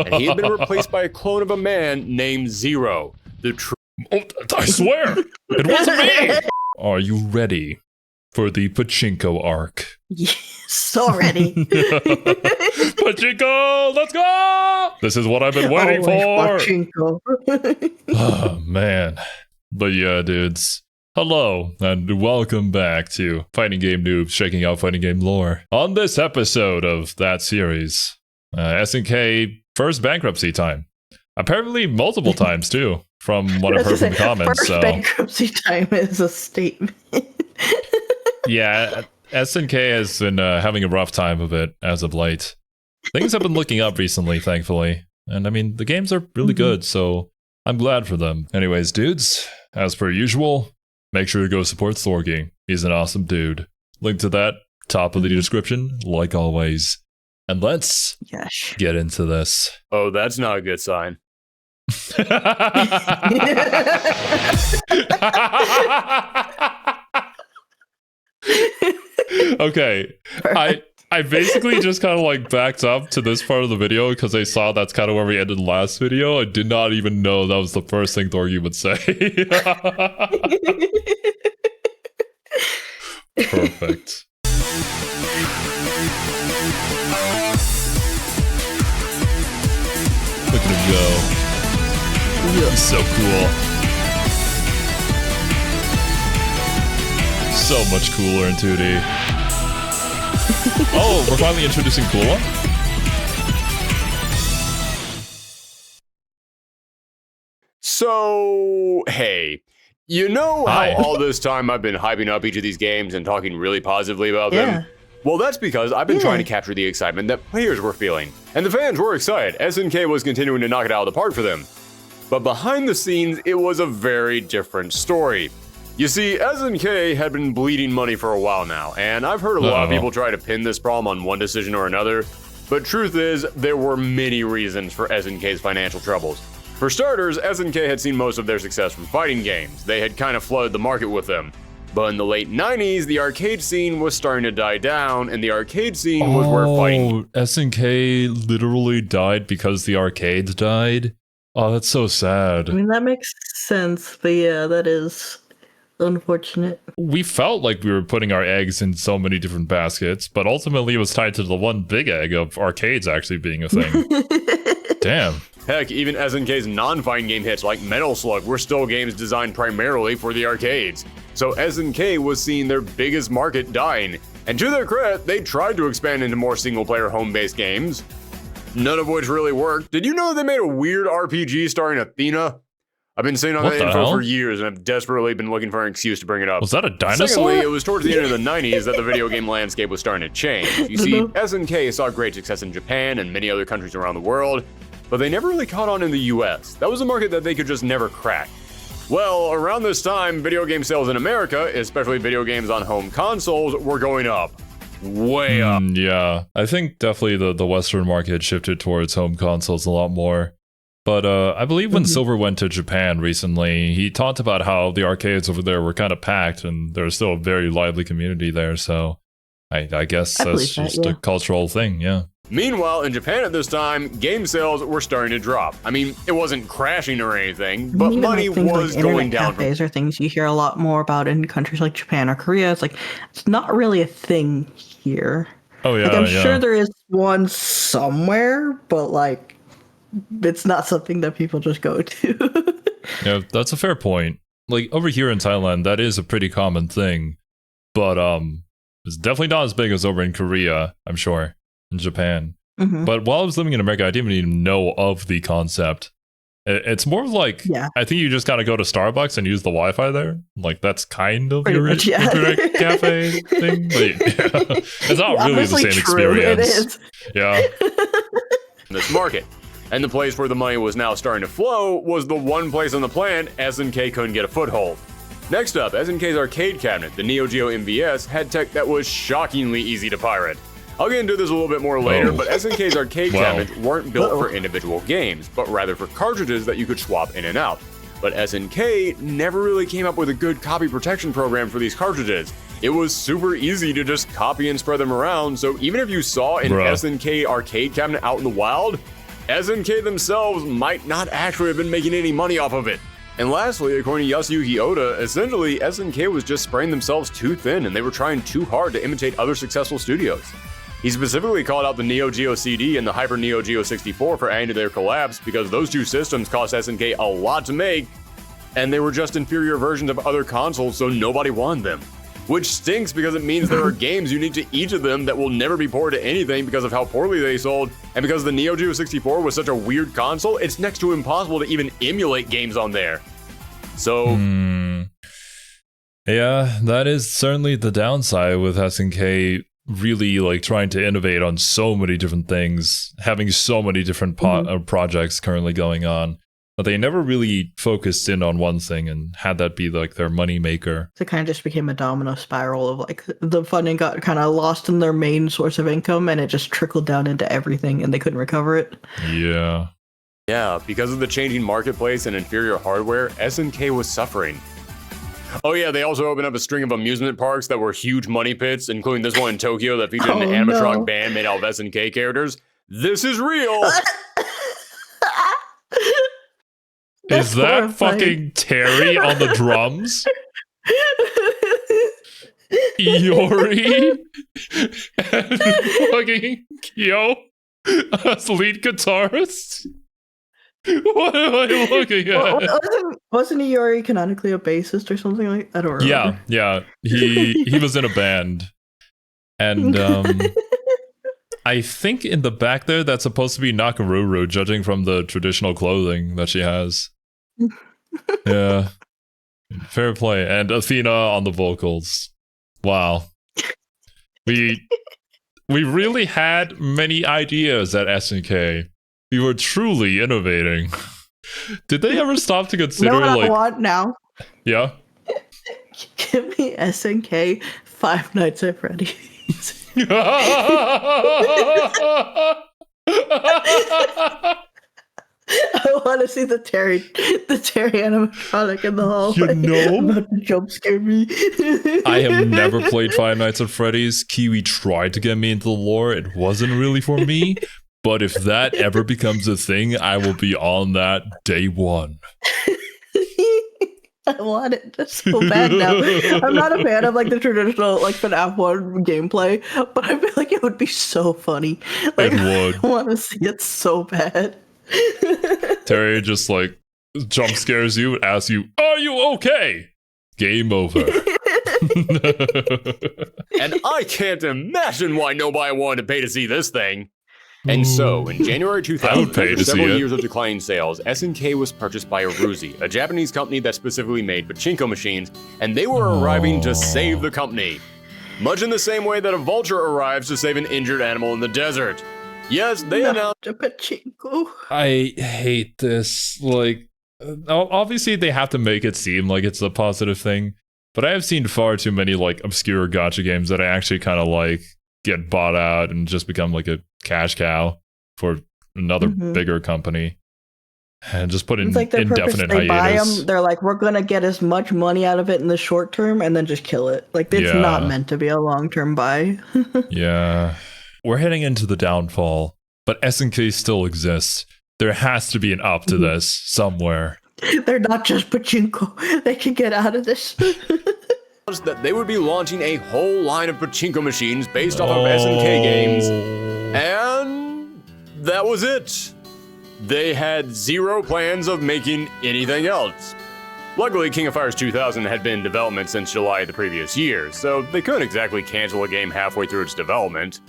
and he had been replaced by a clone of a man named Zero. Oh, I swear, it wasn't me! Are you ready for the Pachinko arc? So ready. Pachinko, let's go! This is what I've been waiting for. Pachinko. Oh, man. But yeah, dudes. Hello, and welcome back to Fighting Game Noobs, checking out fighting game lore. On this episode of that series, SNK first bankruptcy time. Apparently multiple times, too, from what I've heard from the comments. First bankruptcy time is a statement. Yeah, SNK has been having a rough time of it as of late. Things have been looking up recently, thankfully. And I mean, the games are really good, so I'm glad for them. Anyways, dudes, as per usual, make sure to go support Thorgi. He's an awesome dude. Link to that, top of the description, like always. And let's get into this. Oh, that's not a good sign. Okay, I basically just kind of like backed up to this part of the video because I saw that's kind of where we ended last video. I did not even know that was the first thing Thorgi would say. Perfect. Look at him go. He's so cool. So much cooler in 2D. Oh, we're finally introducing Kula? So, hey, you know Hi. how all this time I've been hyping up each of these games and talking really positively about them? Well, that's because I've been trying to capture the excitement that players were feeling. And the fans were excited. SNK was continuing to knock it out of the park for them. But behind the scenes, it was a very different story. You see, SNK had been bleeding money for a while now, and I've heard a lot of people try to pin this problem on one decision or another, but truth is, there were many reasons for SNK's financial troubles. For starters, SNK had seen most of their success from fighting games. They had kind of flooded the market with them. But in the late 90s, the arcade scene was starting to die down, and the arcade scene was where fighting... SNK literally died because the arcades died? Oh, that's so sad. I mean, that makes sense, but yeah, that is unfortunate. We felt like we were putting our eggs in so many different baskets, but ultimately it was tied to the one big egg of arcades actually being a thing. Damn. Heck, even SNK's non-fighting game hits like Metal Slug were still games designed primarily for the arcades. So SNK was seeing their biggest market dying. And to their credit, they tried to expand into more single-player home-based games, none of which really worked. Did you know they made a weird RPG starring Athena? I've been sitting on that info for years, and I've desperately been looking for an excuse to bring it up. Was that a dinosaur? Secondly, it was towards the end of the 90s that the video game landscape was starting to change. You see, SNK saw great success in Japan and many other countries around the world, but they never really caught on in the US. That was a market that they could just never crack. Well, around this time, video game sales in America, especially video games on home consoles, were going up. Way up. Yeah, I think definitely the Western market shifted towards home consoles a lot more. But I believe when Silver went to Japan recently, he talked about how the arcades over there were kind of packed and there's still a very lively community there. So I guess that's just a cultural thing, yeah. Meanwhile, in Japan at this time, game sales were starting to drop. I mean, it wasn't crashing or anything, but money was going down. Cafes are things you hear a lot more about in countries like Japan or Korea. It's like, it's not really a thing here. Oh, yeah, like, I'm sure there is one somewhere, but like, it's not something that people just go to. Yeah, that's a fair point. Like, over here in Thailand, that is a pretty common thing. But it's definitely not as big as over in Korea, I'm sure, in Japan. But while I was living in America, I didn't even know of the concept. It's more like, I think you just gotta go to Starbucks and use the Wi-Fi there. Like, that's kind of your internet cafe thing. But yeah, it's not really the same experience. It is. Yeah. This market. And the place where the money was now starting to flow was the one place on the planet SNK couldn't get a foothold. Next up, SNK's arcade cabinet, the Neo Geo MVS, had tech that was shockingly easy to pirate. I'll get into this a little bit more later, but SNK's arcade cabinets weren't built for individual games, but rather for cartridges that you could swap in and out. But SNK never really came up with a good copy protection program for these cartridges. It was super easy to just copy and spread them around, so even if you saw an SNK arcade cabinet out in the wild, SNK themselves might not actually have been making any money off of it. And lastly, according to Yasuyuki Oda, essentially SNK was just spreading themselves too thin and they were trying too hard to imitate other successful studios. He specifically called out the Neo Geo CD and the Hyper Neo Geo 64 for adding to their collabs because those two systems cost SNK a lot to make, and they were just inferior versions of other consoles, so nobody wanted them. Which stinks because it means there are games unique to each of them that will never be ported to anything because of how poorly they sold, and because the Neo Geo 64 was such a weird console, it's next to impossible to even emulate games on there. So... Yeah, that is certainly the downside with SNK really like trying to innovate on so many different things, having so many different projects currently going on. But they never really focused in on one thing and had that be like their money maker. So it kind of just became a domino spiral of like the funding got kind of lost in their main source of income and it just trickled down into everything and they couldn't recover it. Yeah. Yeah, because of the changing marketplace and inferior hardware, SNK was suffering. Oh yeah, they also opened up a string of amusement parks that were huge money pits, including this one in Tokyo that featured an animatronic band made out of SNK characters. This is real! Is that fucking Terry on the drums? Iori and fucking Kyo as lead guitarist? What am I looking at? Wasn't Iori canonically a bassist or something like that? I don't remember. Yeah. He was in a band. And I think in the back there that's supposed to be Nakaruru, judging from the traditional clothing that she has. Yeah. Fair play. And Athena on the vocals. Wow. We really had many ideas at SNK. We were truly innovating. Did they ever stop to consider what I want now? Yeah? Give me SNK Five Nights at Freddy's. I want to see the Terry animatronic in the hallway. You know, about to jump scare me. I have never played Five Nights at Freddy's. Kiwi tried to get me into the lore. It wasn't really for me. But if that ever becomes a thing, I will be on that day one. I want it just so bad now. I'm not a fan of like the traditional like FNAF 1 gameplay, but I feel like it would be so funny. Like, it would. I want to see it so bad. Terry just like jump scares you and asks you, "Are you okay?" Game over. And I can't imagine why nobody wanted to pay to see this thing. And so, in January 2000, after several years of declining sales, SNK was purchased by Aruzi, a Japanese company that specifically made pachinko machines, and they were arriving to save the company. Much in the same way that a vulture arrives to save an injured animal in the desert. Yes, they announced a pachinko. I hate this. Like, obviously they have to make it seem like it's a positive thing, but I have seen far too many like obscure gacha games that I actually kind of like get bought out and just become like a cash cow for another bigger company and just put in like indefinite they hiatus. Buy them, they're like, we're gonna get as much money out of it in the short term and then just kill it. Like it's not meant to be a long-term buy. Yeah, we're heading into the downfall, but SNK still exists. There has to be an up to this somewhere. They're not just pachinko. They can get out of this. That they would be launching a whole line of pachinko machines based off of SNK games, and that was it. They had zero plans of making anything else. Luckily, King of Fighters 2000 had been in development since July of the previous year, so they couldn't exactly cancel a game halfway through its development.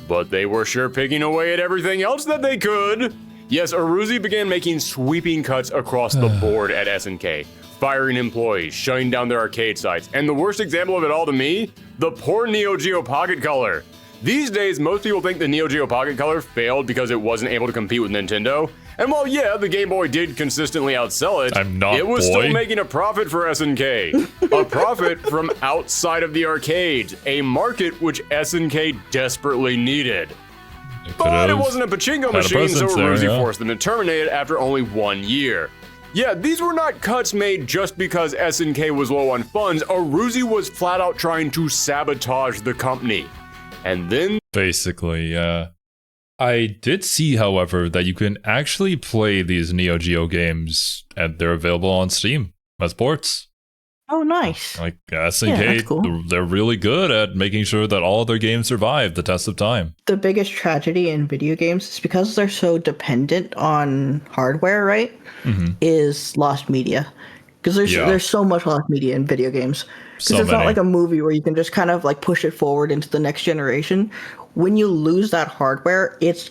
But they were sure picking away at everything else that they could. Yes, Aruzi began making sweeping cuts across the board at SNK. Firing employees, shutting down their arcade sites, and the worst example of it all to me, the poor Neo Geo Pocket Color. These days, most people think the Neo Geo Pocket Color failed because it wasn't able to compete with Nintendo. And while yeah, the Game Boy did consistently outsell it, it was still making a profit for SNK. A profit from outside of the arcades, a market which SNK desperately needed. But it wasn't a pachinko machine, so Aruzi forced them to terminate it after only 1 year. Yeah, these were not cuts made just because SNK was low on funds. Aruzi was flat out trying to sabotage the company. And then... Basically, yeah. I did see, however, that you can actually play these Neo Geo games and they're available on Steam as ports. Oh, nice. Like SNK, cool. They're really good at making sure that all of their games survive the test of time. The biggest tragedy in video games is because they're so dependent on hardware, right? Is lost media. Because there's so much lost media in video games. Because it's not like a movie where you can just kind of like push it forward into the next generation. When you lose that hardware, it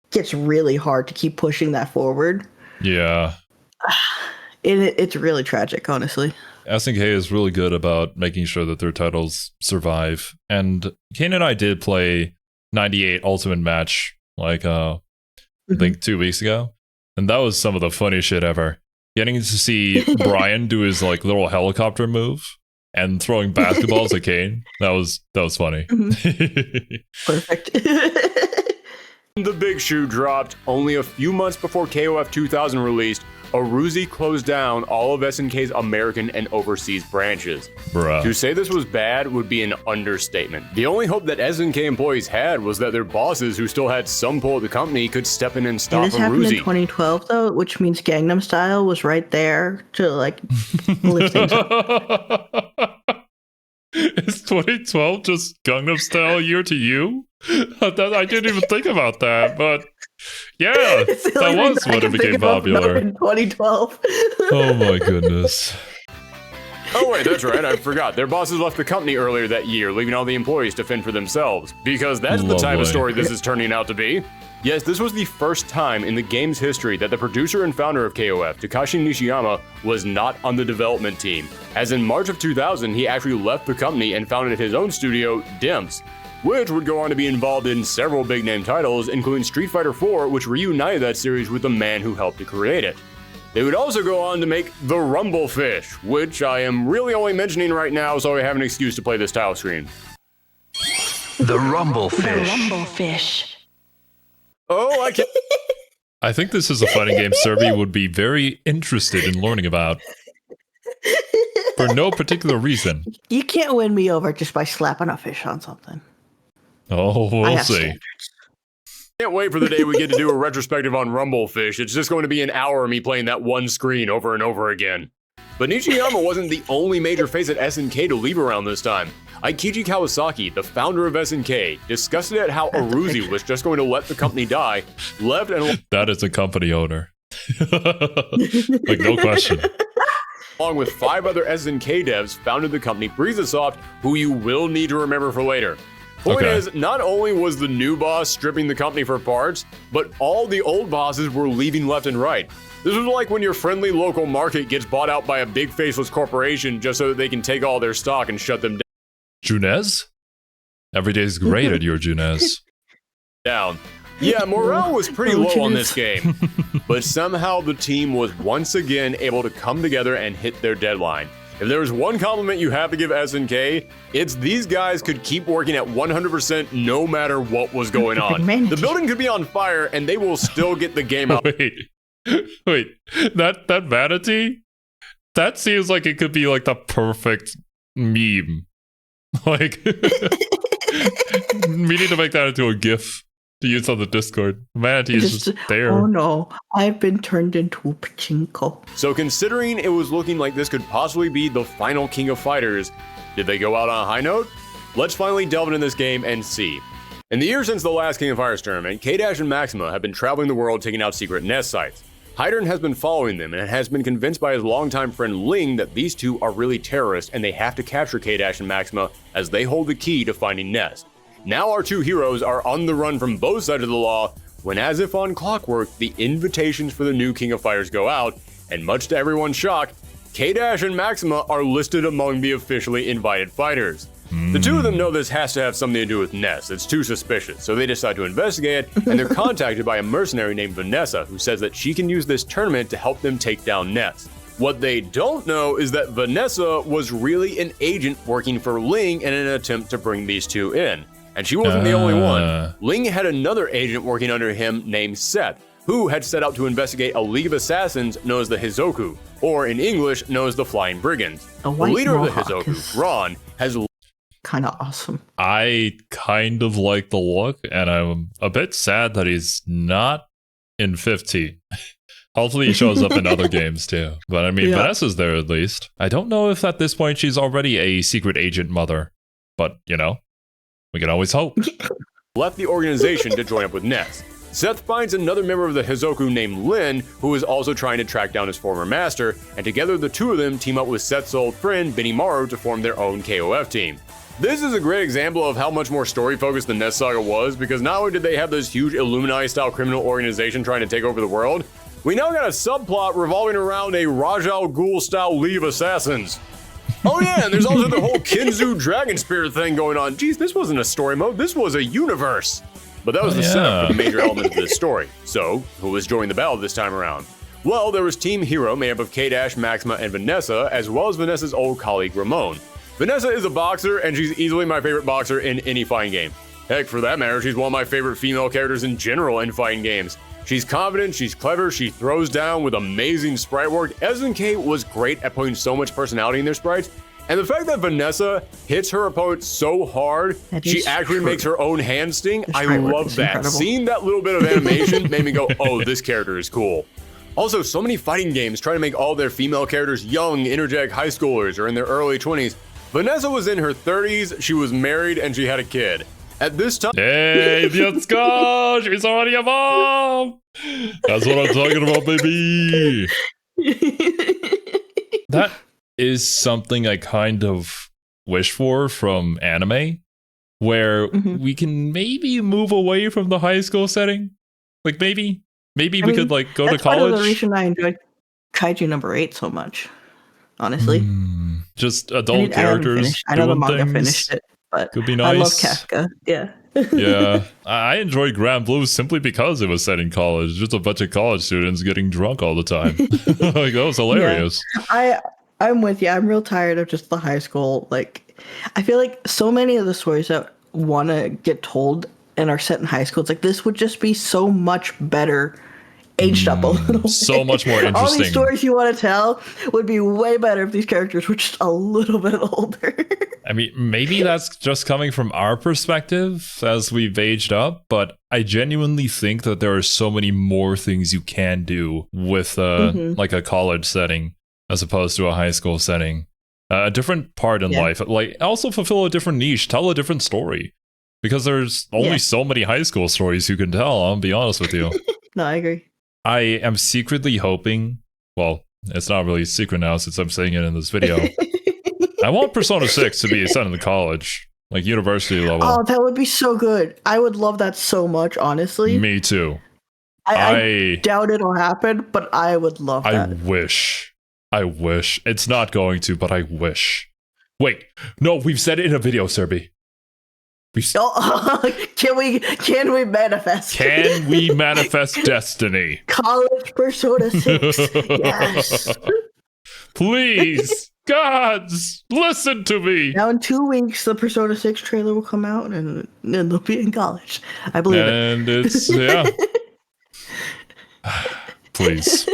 gets really hard to keep pushing that forward. Yeah. It's really tragic, honestly. SNK is really good about making sure that their titles survive. And Kane and I did play 98 Ultimate Match, like, I think 2 weeks ago. And that was some of the funniest shit ever. Getting to see Brian do his like little helicopter move and throwing basketballs at Kane. That was funny. Perfect. The big shoe dropped. Only a few months before KOF 2000 released, Aruzi closed down all of SNK's American and overseas branches. Bruh. To say this was bad would be an understatement. The only hope that SNK employees had was that their bosses, who still had some pull at the company, could step in and stop This happened in Aruzi. 2012, though, which means Gangnam Style was right there to like lift things up. Is 2012 just Gangnam Style year to you? I didn't even think about that, but yeah, that was when it became popular. In 2012. Oh my goodness. Oh wait, that's right, I forgot. Their bosses left the company earlier that year, leaving all the employees to fend for themselves. Because that's the type of story this is turning out to be. Yes, this was the first time in the game's history that the producer and founder of KOF, Takashi Nishiyama, was not on the development team. As in March of 2000, he actually left the company and founded his own studio, Dimps, which would go on to be involved in several big-name titles, including Street Fighter IV, which reunited that series with the man who helped to create it. They would also go on to make the Rumblefish, which I am really only mentioning right now so I have an excuse to play this title screen. The Rumblefish. The Rumblefish. Oh, I can't. I think this is a fighting game Serby would be very interested in learning about. For no particular reason. You can't win me over just by slapping a fish on something. Oh, we'll see. Standards. Can't wait for the day we get to do a retrospective on Rumblefish. It's just going to be an hour of me playing that one screen over and over again. But Nishiyama wasn't the only major face at SNK to leave around this time. Aikichi Kawasaki, the founder of SNK, disgusted at how Aruzi was just going to let the company die, left and That is a company owner. Like, no question. along with 5 other SNK devs, founded the company Breezasoft, who you will need to remember for later. Point is, not only was the new boss stripping the company for parts, but all the old bosses were leaving left and right. This was like when your friendly local market gets bought out by a big faceless corporation just so that they can take all their stock and shut them Junez? Every day's great at your Junez. down. Yeah, morale was pretty low on this game, but somehow the team was once again able to come together and hit their deadline. If there was one compliment you have to give SNK, it's these guys could keep working at 100% no matter what was going on. The building could be on fire and they will still get the game out. Wait, that manatee? That seems like it could be like the perfect meme. Like, we need to make that into a GIF to use on the Discord. Manatee is just there. Oh no, I've been turned into a pachinko. So considering it was looking like this could possibly be the final King of Fighters, did they go out on a high note? Let's finally delve into this game and see. In the years since the last King of Fighters tournament, K-Dash and Maxima have been traveling the world taking out secret nest sites. Hydern has been following them and has been convinced by his longtime friend Ling that these two are really terrorists and they have to capture K-Dash and Maxima as they hold the key to finding Nest. Now our two heroes are on the run from both sides of the law when, as if on clockwork, the invitations for the new King of Fighters go out, and much to everyone's shock, K-Dash and Maxima are listed among the officially invited fighters. The two of them know this has to have something to do with Ness. It's too suspicious, so they decide to investigate, and they're contacted by a mercenary named Vanessa, who says that she can use this tournament to help them take down Ness. What they don't know is that Vanessa was really an agent working for Ling in an attempt to bring these two in. And she wasn't the only one. Ling had another agent working under him named Seth, who had set out to investigate a league of assassins known as the Hizoku, or in English, known as the Flying Brigands. The leader of the Hizoku, Ron, has kind of awesome. I kind of like the look, and I'm a bit sad that he's not in 15. Hopefully he shows up in other games too. But I mean, Vanessa's there at least. I don't know if at this point she's already a secret agent mother, but you know, we can always hope. Left the organization to join up with Ness. Seth finds another member of the Hizoku named Lin, who is also trying to track down his former master, and together the two of them team up with Seth's old friend Benimaru to form their own KOF team. This is a great example of how much more story-focused the Ness Saga was, because not only did they have this huge Illuminati-style criminal organization trying to take over the world, we now got a subplot revolving around a Raj Al Ghul-style League of Assassins. Oh yeah, and there's also the whole Kinzu Dragon Spirit thing going on. Geez, this wasn't a story mode, this was a universe. But that was the setup for the major element of this story. So, who was joining the battle this time around? Well, there was Team Hero made up of K-Dash, Maxima, and Vanessa, as well as Vanessa's old colleague Ramon. Vanessa is a boxer, and she's easily my favorite boxer in any fighting game. Heck, for that matter, she's one of my favorite female characters in general in fighting games. She's confident, she's clever, she throws down with amazing sprite work. SNK was great at putting so much personality in their sprites, and the fact that Vanessa hits her opponent so hard, she actually makes her own hand sting, I love that. Incredible. Seeing that little bit of animation made me go, oh, this character is cool. Also, so many fighting games try to make all their female characters young, energetic high schoolers or in their early 20s. Vanessa was in her 30s, she was married, and she had a kid. At this time— Hey, let's go! She's already a mom! That's what I'm talking about, baby! That is something I kind of wish for from anime, where we can maybe move away from the high school setting. Like maybe we could like go to college. That's part of the reason I enjoyed Kaiju number 8 so much, honestly. Just adult characters. I know the manga finished it, but could be nice. I love Kafka. Yeah. Yeah, I enjoyed Grand Blue simply because it was set in college. Just a bunch of college students getting drunk all the time. Like that was hilarious. Yeah. I'm with you. I'm real tired of just the high school. Like, I feel like so many of the stories that want to get told and are set in high school, it's like this would just be so much better aged up a little so bit. Much more interesting. All these stories you want to tell would be way better if these characters were just a little bit older. I mean, maybe that's just coming from our perspective as we've aged up, but I genuinely think that there are so many more things you can do with like a college setting as opposed to a high school setting. A different part in life, like also fulfill a different niche, tell a different story, because there's only so many high school stories you can tell. I'll be honest with you. No, I agree. I am secretly hoping, well, it's not really a secret now since I'm saying it in this video. I want Persona 6 to be set in the college, like university level. Oh, that would be so good. I would love that so much, honestly. Me too. I doubt it'll happen, but I would love that. I wish. It's not going to, but I wish. Wait, no, we've said it in a video, Serby. Can we manifest? Can we manifest destiny? College Persona 6. Yes. Please, gods, listen to me. Now in 2 weeks, the Persona 6 trailer will come out, and then they'll be in college. I believe it. And it's, yeah. Please.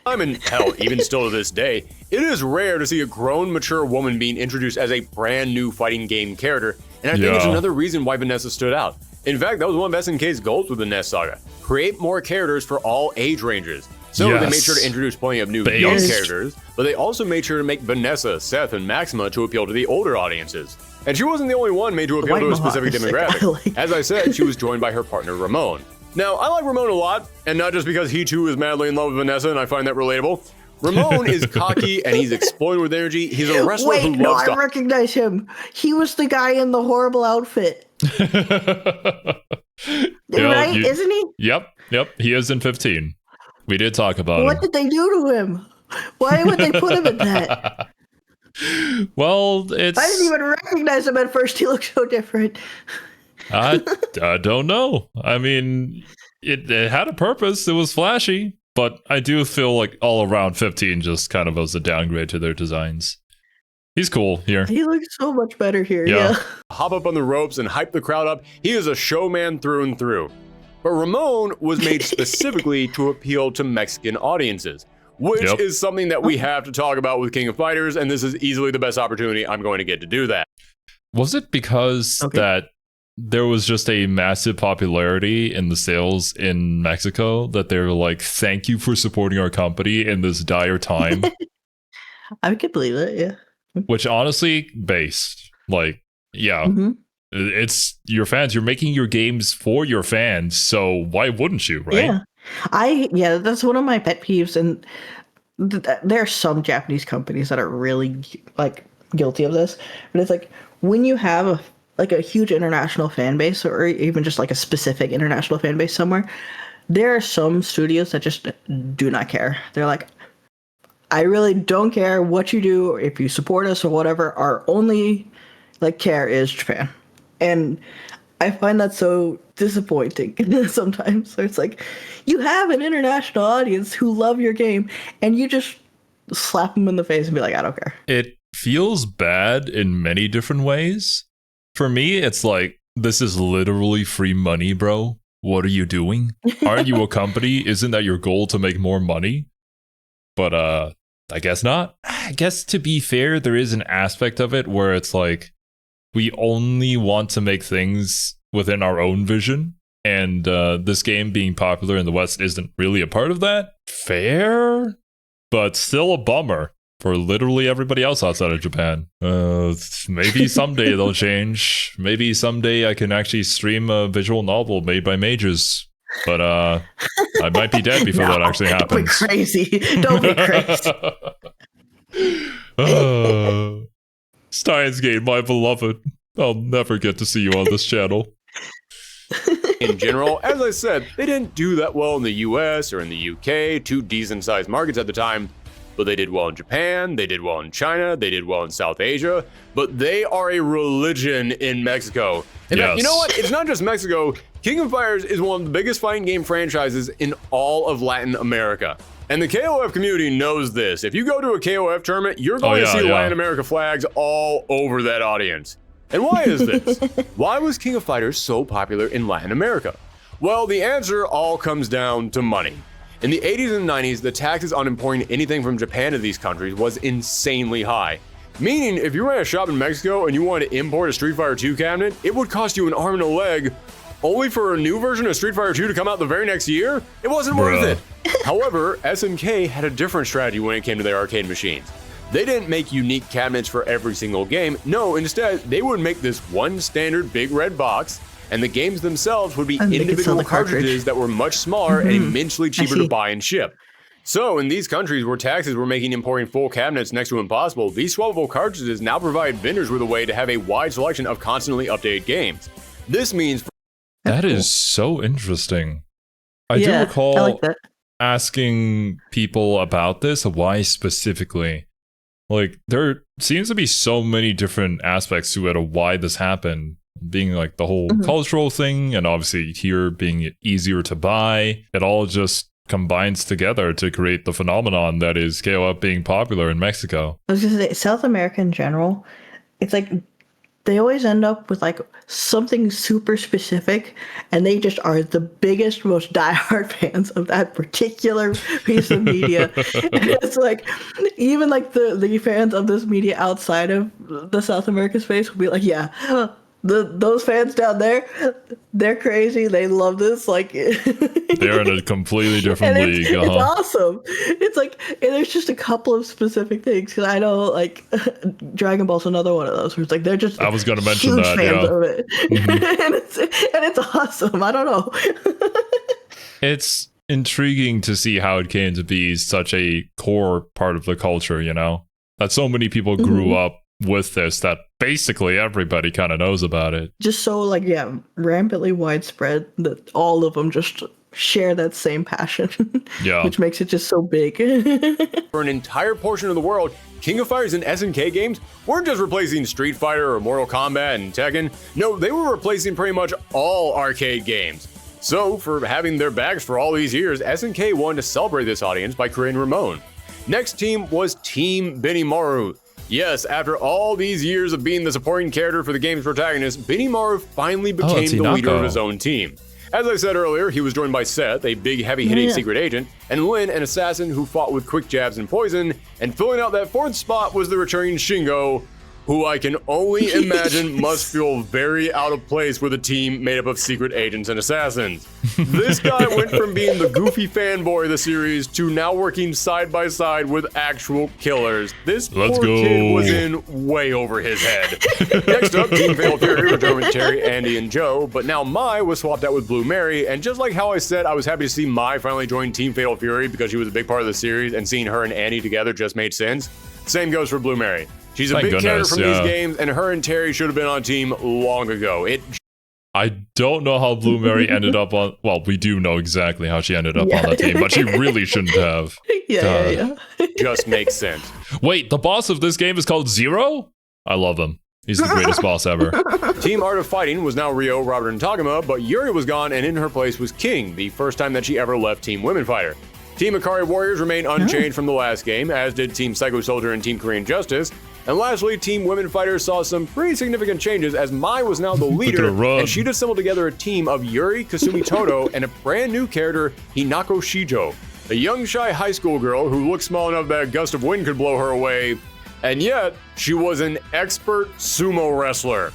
And hell, even still to this day, it is rare to see a grown, mature woman being introduced as a brand new fighting game character, and I think it's another reason why Vanessa stood out. In fact, that was one of SNK's goals with the Ness Saga: create more characters for all age ranges. So they made sure to introduce plenty of new young characters, but they also made sure to make Vanessa, Seth, and Maxima to appeal to the older audiences. And she wasn't the only one made to appeal to a specific demographic. As I said, she was joined by her partner Ramon. Now, I like Ramon a lot, and not just because he too is madly in love with Vanessa, and I find that relatable. Ramon is cocky, and he's exploding with energy. He's a wrestler who loves to— I recognize him. He was the guy in the horrible outfit. Right? Isn't he? Yep. He is in 15. We did talk about What did they do to him? Why would they put him in that? Well, I didn't even recognize him at first. He looked so different. I don't know. I mean, it had a purpose. It was flashy, but I do feel like all around 15 just kind of was a downgrade to their designs. He's cool here. He looks so much better here. Yeah. Hop up on the ropes and hype the crowd up. He is a showman through and through. But Ramon was made specifically to appeal to Mexican audiences, which is something that we have to talk about with King of Fighters, and this is easily the best opportunity I'm going to get to do that. Was it because that there was just a massive popularity in the sales in Mexico that they were like, thank you for supporting our company in this dire time? I could believe it, yeah. Which honestly, based. Like, yeah. It's your fans. You're making your games for your fans, so why wouldn't you, right? Yeah, that's one of my pet peeves, and there are some Japanese companies that are really like guilty of this. But it's like when you have a huge international fan base, or even just like a specific international fan base somewhere, there are some studios that just do not care. They're like, I really don't care what you do, or if you support us or whatever. Our only care is Japan. And I find that so disappointing sometimes. So it's like, you have an international audience who love your game, and you just slap them in the face and be like, I don't care. It feels bad in many different ways. For me, it's like, this is literally free money, bro. What are you doing? Aren't you a company? Isn't that your goal to make more money? But I guess not. I guess to be fair, there is an aspect of it where it's like, we only want to make things within our own vision, and this game being popular in the West isn't really a part of that. Fair, but still a bummer for literally everybody else outside of Japan. Maybe someday they'll change. Maybe someday I can actually stream a visual novel made by mages. But I might be dead before that actually happens. Don't be crazy. Don't be crazy. Steins Gate, my beloved. I'll never get to see you on this channel. In general, as I said, they didn't do that well in the US or in the UK, two decent-sized markets at the time, but they did well in Japan, they did well in China, they did well in South Asia, but they are a religion in Mexico. In fact, you know what? It's not just Mexico. King of Fighters is one of the biggest fighting game franchises in all of Latin America. And the KOF community knows this. If you go to a KOF tournament, you're going to see Latin America flags all over that audience. And why is this? Why was King of Fighters so popular in Latin America? Well, the answer all comes down to money. In the 80s and 90s, the taxes on importing anything from Japan to these countries was insanely high. Meaning, if you ran a shop in Mexico and you wanted to import a Street Fighter 2 cabinet, it would cost you an arm and a leg, only for a new version of Street Fighter 2 to come out the very next year? It wasn't worth it. However, SNK had a different strategy when it came to their arcade machines. They didn't make unique cabinets for every single game. No, instead, they would make this one standard big red box, and the games themselves would be individual cartridges that were much smaller and immensely cheaper to buy and ship. So in these countries where taxes were making importing full cabinets next to impossible, these swappable cartridges now provide vendors with a way to have a wide selection of constantly updated games. This means... That is so interesting. I do recall asking people about this, why specifically? Like, there seems to be so many different aspects to it of why this happened, being like the whole cultural thing, and obviously here being easier to buy. It all just combines together to create the phenomenon that is KOF being popular in Mexico. I was gonna say, South America in general, it's like they always end up with like something super specific, and they just are the biggest, most diehard fans of that particular piece of media. And it's like, even like the fans of this media outside of the South America space will be like, yeah, those fans down there, they're crazy. They love this. Like, they're in a completely different league. It's awesome. It's like, there's just a couple of specific things, because I know like Dragon Ball's another one of those where it's like they're just I was going to mention that fans of it. And it's awesome. I don't know. It's intriguing to see how it came to be such a core part of the culture, you know, that so many people grew up with this, that basically everybody kind of knows about it. Just so like, yeah, rampantly widespread that all of them just share that same passion. Yeah. Which makes it just so big. For an entire portion of the world, King of Fighters and SNK games weren't just replacing Street Fighter or Mortal Kombat and Tekken. No, they were replacing pretty much all arcade games. So, for having their bags for all these years, SNK wanted to celebrate this audience by creating Ramon. Next team was Team Benimaru. Yes, after all these years of being the supporting character for the game's protagonist, Benimaru finally became the leader of his own team. As I said earlier, he was joined by Seth, a big heavy-hitting secret agent, and Lin, an assassin who fought with quick jabs and poison, and filling out that fourth spot was the returning Shingo, who I can only imagine must feel very out of place with a team made up of secret agents and assassins. This guy went from being the goofy fanboy of the series to now working side by side with actual killers. This poor kid was in way over his head. Next up, Team Fatal Fury returned with Terry, Andy, and Joe, but now Mai was swapped out with Blue Mary, and just like how I said I was happy to see Mai finally join Team Fatal Fury because she was a big part of the series, and seeing her and Andy together just made sense, same goes for Blue Mary. She's a big character from these games, and her and Terry should have been on team long ago. I don't know how Blue Mary ended up on... Well, we do know exactly how she ended up on that team, but she really shouldn't have. Yeah. Just makes sense. Wait, the boss of this game is called Zero? I love him. He's the greatest boss ever. Team Art of Fighting was now Ryo, Robert, and Tagama, but Yuri was gone, and in her place was King, the first time that she ever left Team Women Fighter. Team Ikari Warriors remained unchanged from the last game, as did Team Psycho Soldier and Team Korean Justice. And lastly, Team Women Fighters saw some pretty significant changes as Mai was now the leader, and she'd assembled together a team of Yuri, Kasumi Toto, and a brand new character, Hinako Shijo, a young, shy high school girl who looked small enough that a gust of wind could blow her away, and yet she was an expert sumo wrestler.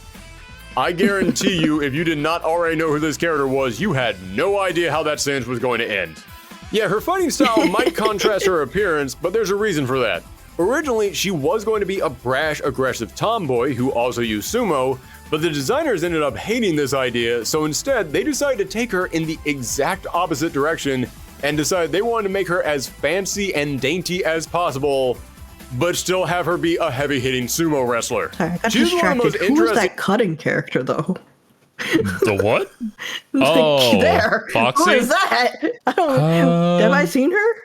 I guarantee you, if you did not already know who this character was, you had no idea how that sentence was going to end. Yeah, her fighting style might contrast her appearance, but there's a reason for that. Originally, she was going to be a brash, aggressive tomboy who also used sumo, but the designers ended up hating this idea, so instead, they decided to take her in the exact opposite direction and decided they wanted to make her as fancy and dainty as possible, but still have her be a heavy-hitting sumo wrestler. Sorry, I got distracted. Who was that cutting character, though? The what? There. Foxy? Who is that? I don't know. Have I seen her?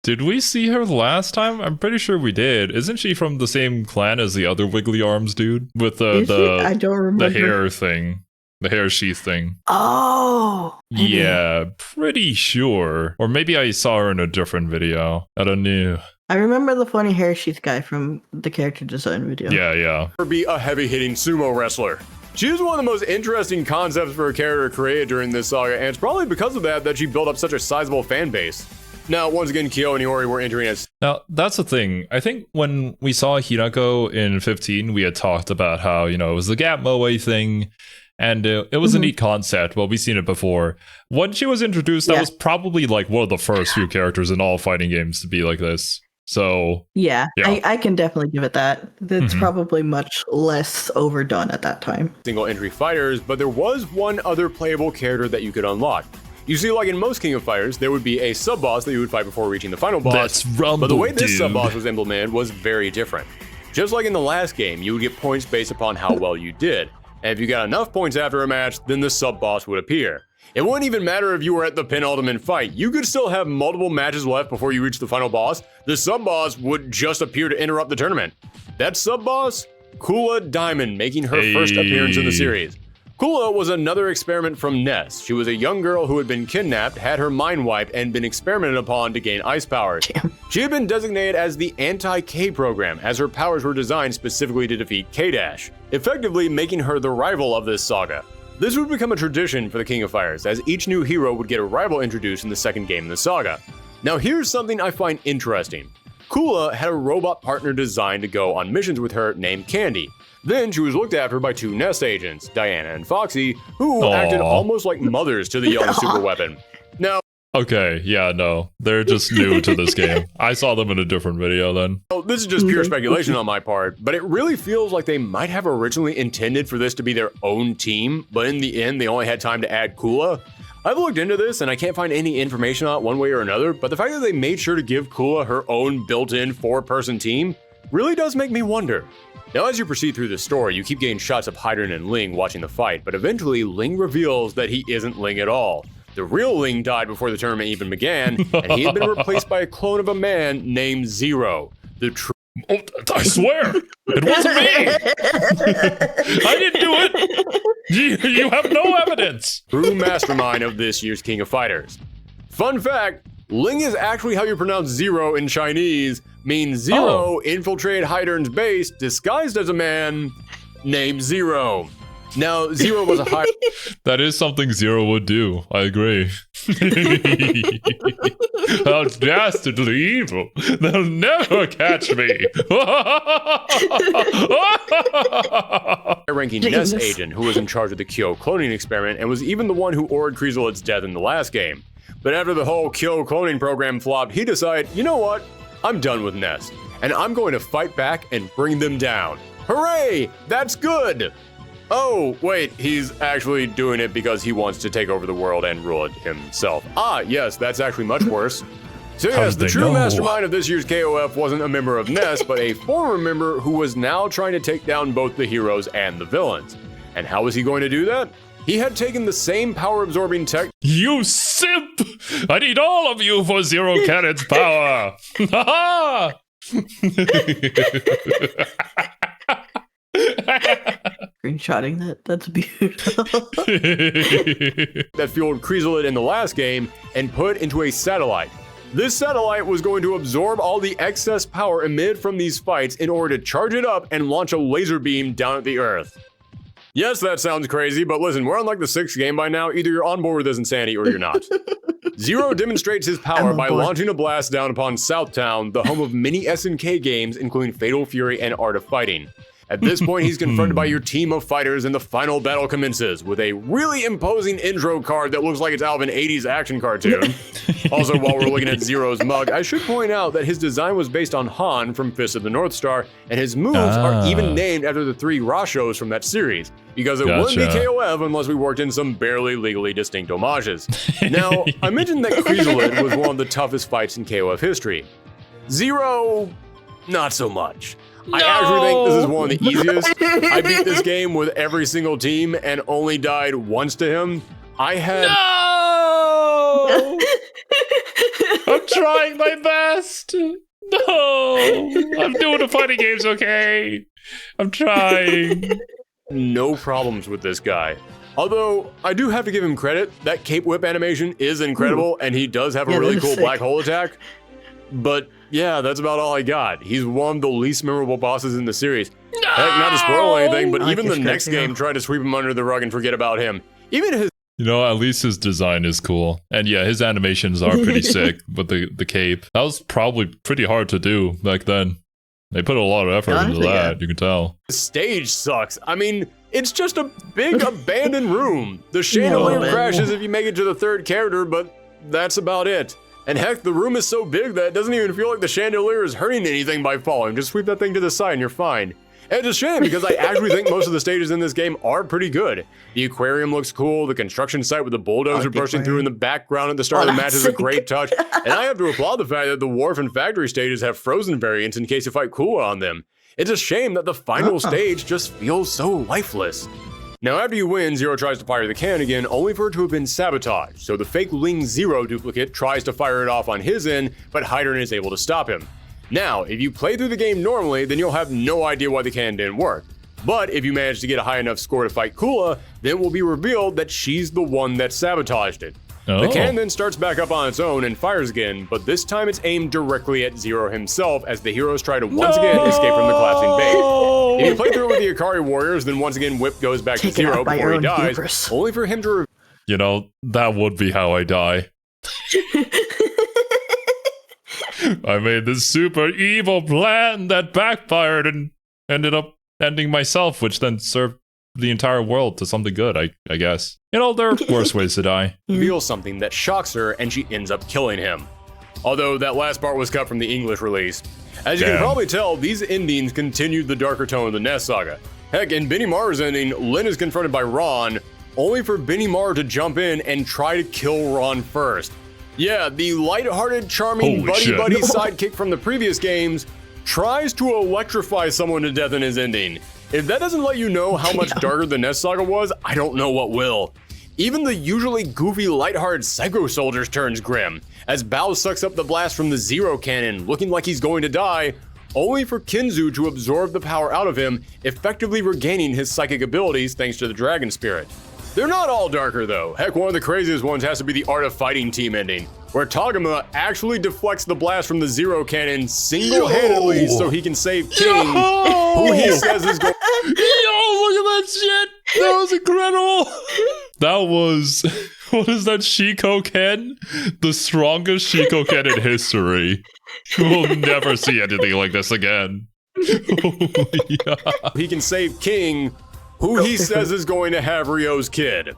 Did we see her last time? I'm pretty sure we did. Isn't she from the same clan as the other Wiggly Arms dude? With I don't remember. The hair thing. The hair sheath thing. Oh. Yeah, pretty sure. Or maybe I saw her in a different video. I don't know. I remember the funny hair sheath guy from the character design video. Yeah. Her be a heavy-hitting sumo wrestler. She is one of the most interesting concepts for a character created during this saga, and it's probably because of that she built up such a sizable fan base. Now, once again, Kyo and Iori were entering as... Now, that's the thing. I think when we saw Hinako in 15, we had talked about how, it was the Gap Moe thing, and it was a neat concept. Well, we've seen it before. When she was introduced, that was probably like one of the first few characters in all fighting games to be like this. So... Yeah. I can definitely give it that. It's probably much less overdone at that time. Single entry fighters, but there was one other playable character that you could unlock. You see, like in most King of Fighters, there would be a sub-boss that you would fight before reaching the final boss. That's Rumble, but the way this sub-boss was implemented was very different. Just like in the last game, you would get points based upon how well you did. And if you got enough points after a match, then the sub-boss would appear. It wouldn't even matter if you were at the penultimate fight. You could still have multiple matches left before you reach the final boss. The sub-boss would just appear to interrupt the tournament. That sub-boss? Kula Diamond, making her first appearance in the series. Kula was another experiment from Ness. She was a young girl who had been kidnapped, had her mind wiped, and been experimented upon to gain ice powers. She had been designated as the Anti-K program, as her powers were designed specifically to defeat K-Dash, effectively making her the rival of this saga. This would become a tradition for the King of Fighters, as each new hero would get a rival introduced in the second game in the saga. Now here's something I find interesting. Kula had a robot partner designed to go on missions with her named Candy. Then she was looked after by two Nest agents, Diana and Foxy, who acted almost like mothers to the young super weapon. Now, okay, yeah, no, they're just new to this game. I saw them in a different video then. Well, this is just pure speculation on my part, but it really feels like they might have originally intended for this to be their own team, but in the end, they only had time to add Kula. I've looked into this and I can't find any information on it one way or another, but the fact that they made sure to give Kula her own built-in 4-person team really does make me wonder. Now, as you proceed through the story, you keep getting shots of Hydran and Ling watching the fight, but eventually Ling reveals that he isn't Ling at all. The real Ling died before the tournament even began, and he had been replaced by a clone of a man named Zero. I swear, it wasn't me! I didn't do it! You have no evidence! True mastermind of this year's King of Fighters. Fun fact, Ling is actually how you pronounce Zero in Chinese, means Zero infiltrated Hydran's base disguised as a man named Zero. Now, Zero was a high... That is something Zero would do. I agree. How dastardly evil. They'll never catch me. ranking Ness agent who was in charge of the Kyo cloning experiment and was even the one who ordered Kreezelit's death in the last game. But after the whole Kyo cloning program flopped, he decided, you know what? I'm done with Ness, and I'm going to fight back and bring them down. Hooray! That's good! Oh, wait, he's actually doing it because he wants to take over the world and rule it himself. Ah, yes, that's actually much worse. So yes, the true mastermind of this year's KOF wasn't a member of Ness, but a former member who was now trying to take down both the heroes and the villains. And how was he going to do that? He had taken the same power-absorbing tech— You simp! I need all of you for Zero Cannon's power! Ha Screenshotting that's beautiful. that fueled Kreezelit in the last game and put into a satellite. This satellite was going to absorb all the excess power emitted from these fights in order to charge it up and launch a laser beam down at the Earth. Yes, that sounds crazy, but listen, we're on like the 6th game by now. Either you're on board with this insanity or you're not. Zero demonstrates his power by launching a blast down upon Southtown, the home of many SNK games, including Fatal Fury and Art of Fighting. At this point, he's confronted by your team of fighters and the final battle commences with a really imposing intro card that looks like it's out of an 80s action cartoon. Also, while we're looking at Zero's mug, I should point out that his design was based on Han from Fist of the North Star, and his moves are even named after the 3 Rashos from that series, because it wouldn't be KOF unless we worked in some barely legally distinct homages. Now, I mentioned that Kreezelit was one of the toughest fights in KOF history. Zero, not so much. No! I actually think this is one of the easiest. I beat this game with every single team and only died once to him. I had— No! I'm trying my best. No! I'm doing the fighting games, okay? I'm trying. No problems with this guy. Although, I do have to give him credit. That cape whip animation is incredible, and he does have a really cool black hole attack. But yeah, that's about all I got. He's one of the least memorable bosses in the series. No! Heck, not to spoil anything, but even the next game tried to sweep him under the rug and forget about him. Even his— You know, at least his design is cool. And yeah, his animations are pretty sick with the cape. That was probably pretty hard to do back then. They put a lot of effort into that, you can tell. The stage sucks. I mean, it's just a big abandoned room. The chandelier crashes if you make it to the 3rd character, but that's about it. And heck, the room is so big that it doesn't even feel like the chandelier is hurting anything by falling. Just sweep that thing to the side and you're fine. And it's a shame because I actually think most of the stages in this game are pretty good. The aquarium looks cool, the construction site with the bulldozer bursting through in the background at the start of the match is a great touch. And I have to applaud the fact that the wharf and factory stages have frozen variants in case you fight cooler on them. It's a shame that the final stage just feels so lifeless. Now after you win, Zero tries to fire the cannon again, only for it to have been sabotaged, so the fake Ling Zero duplicate tries to fire it off on his end, but Hydron is able to stop him. Now, if you play through the game normally, then you'll have no idea why the cannon didn't work. But if you manage to get a high enough score to fight Kula, then it will be revealed that she's the one that sabotaged it. The cannon then starts back up on its own and fires again, but this time it's aimed directly at Zero himself as the heroes try to once again escape from the collapsing base. If you play through it with the Akari warriors, then once again Whip goes back to Zero before he dies, only for him to— You know, that would be how I die. I made this super evil plan that backfired and ended up ending myself, which then served the entire world to something good, I guess. You know, there are worse ways to die. Reveals something that shocks her and she ends up killing him. Although that last part was cut from the English release. As you can probably tell, these endings continued the darker tone of the Ness saga. Heck, in Benny Mar's ending, Lin is confronted by Ron, only for Benny Mar to jump in and try to kill Ron first. Yeah, the lighthearted, charming buddy-buddy sidekick from the previous games tries to electrify someone to death in his ending. If that doesn't let you know how much darker the Ness saga was, I don't know what will. Even the usually goofy, lighthearted Psycho Soldiers turns grim, as Bao sucks up the blast from the Zero cannon, looking like he's going to die, only for Kinzu to absorb the power out of him, effectively regaining his psychic abilities thanks to the Dragon Spirit. They're not all darker though. Heck, one of the craziest ones has to be the Art of Fighting team ending, where Togama actually deflects the blast from the Zero cannon single-handedly so he can save King, who he says is going— Yo, look at that shit! That was incredible. That was, what is that, Shikoken? The strongest Shikoken in history. We'll never see anything like this again. He can save King, who he says is going to have Ryo's kid.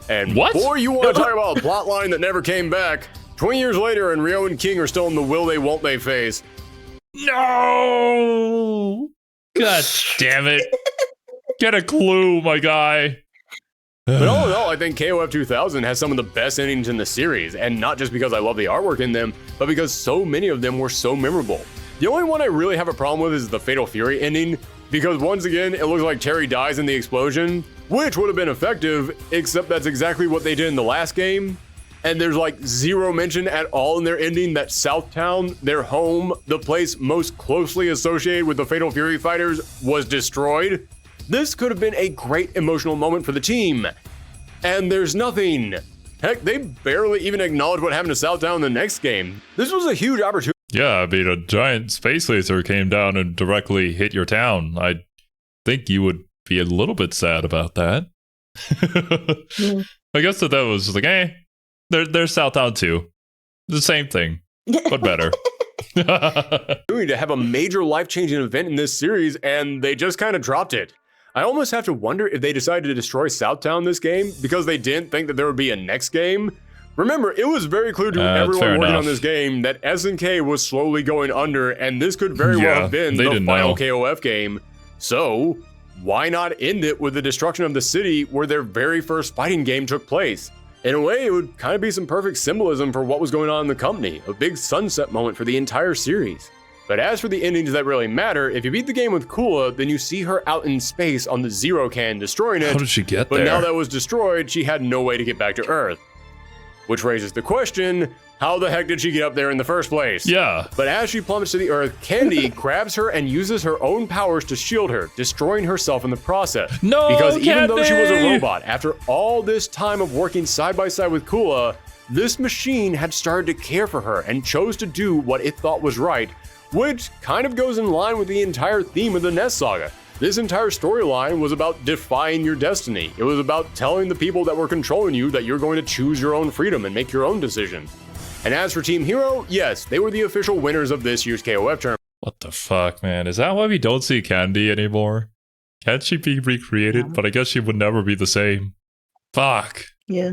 And what? Boy, you want to talk about a plot line that never came back. 20 years later, and Ryo and King are still in the will they, won't they phase. No! God damn it. Get a clue, my guy. But all in all, I think KOF 2000 has some of the best endings in the series, and not just because I love the artwork in them, but because so many of them were so memorable. The only one I really have a problem with is the Fatal Fury ending, because once again, it looks like Terry dies in the explosion, which would have been effective, except that's exactly what they did in the last game. And there's like zero mention at all in their ending that Southtown, their home, the place most closely associated with the Fatal Fury fighters, was destroyed. This could have been a great emotional moment for the team. And there's nothing. Heck, they barely even acknowledge what happened to Southtown in the next game. This was a huge opportunity. Yeah, I mean, a giant space laser came down and directly hit your town. I think you would be a little bit sad about that. I guess that was just like, there's Southtown too. The same thing, but better. To have a major life-changing event in this series, and they just kind of dropped it. I almost have to wonder if they decided to destroy Southtown this game because they didn't think that there would be a next game. Remember, it was very clear to everyone working on this game that SNK was slowly going under, and this could very well have been the final KOF game. So, why not end it with the destruction of the city where their very first fighting game took place? In a way, it would kind of be some perfect symbolism for what was going on in the company, a big sunset moment for the entire series. But as for the endings that really matter, if you beat the game with Kula, then you see her out in space on the Zero Can, destroying it. How did she get there? But now that was destroyed, she had no way to get back to Earth. Which raises the question, how the heck did she get up there in the first place? Yeah. But as she plummets to the Earth, Candy grabs her and uses her own powers to shield her, destroying herself in the process. No, because even though she was a robot, after all this time of working side by side with Kula, this machine had started to care for her and chose to do what it thought was right, which kind of goes in line with the entire theme of the Nest Saga. This entire storyline was about defying your destiny. It was about telling the people that were controlling you that you're going to choose your own freedom and make your own decisions. And as for Team Hero, yes, they were the official winners of this year's KOF tournament. What the fuck, man? Is that why we don't see Candy anymore? Can't she be recreated? Yeah. But I guess she would never be the same. Fuck. Yeah.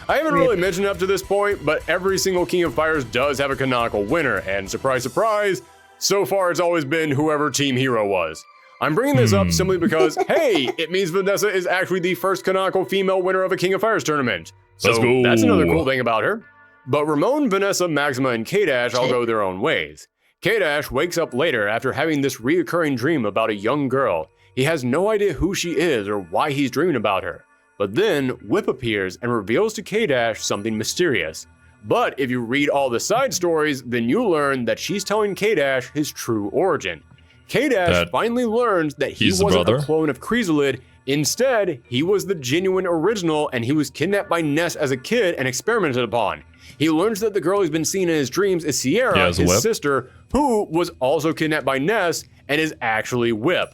I haven't really mentioned up to this point, but every single King of Fighters does have a canonical winner, and surprise, surprise, so far it's always been whoever Team Hero was. I'm bringing this up simply because, hey, it means Vanessa is actually the first canonical female winner of a King of Fighters tournament. So that's another cool thing about her. But Ramon, Vanessa, Maxima, and K-Dash all go their own ways. K-Dash wakes up later after having this reoccurring dream about a young girl. He has no idea who she is or why he's dreaming about her. But then Whip appears and reveals to K-Dash something mysterious. But if you read all the side stories, then you learn that she's telling K-Dash his true origin. K-Dash finally learns that he wasn't a clone of Chrysalid. Instead, he was the genuine original, and he was kidnapped by Ness as a kid and experimented upon. He learns that the girl he's been seeing in his dreams is Sierra, his sister, who was also kidnapped by Ness and is actually Whip.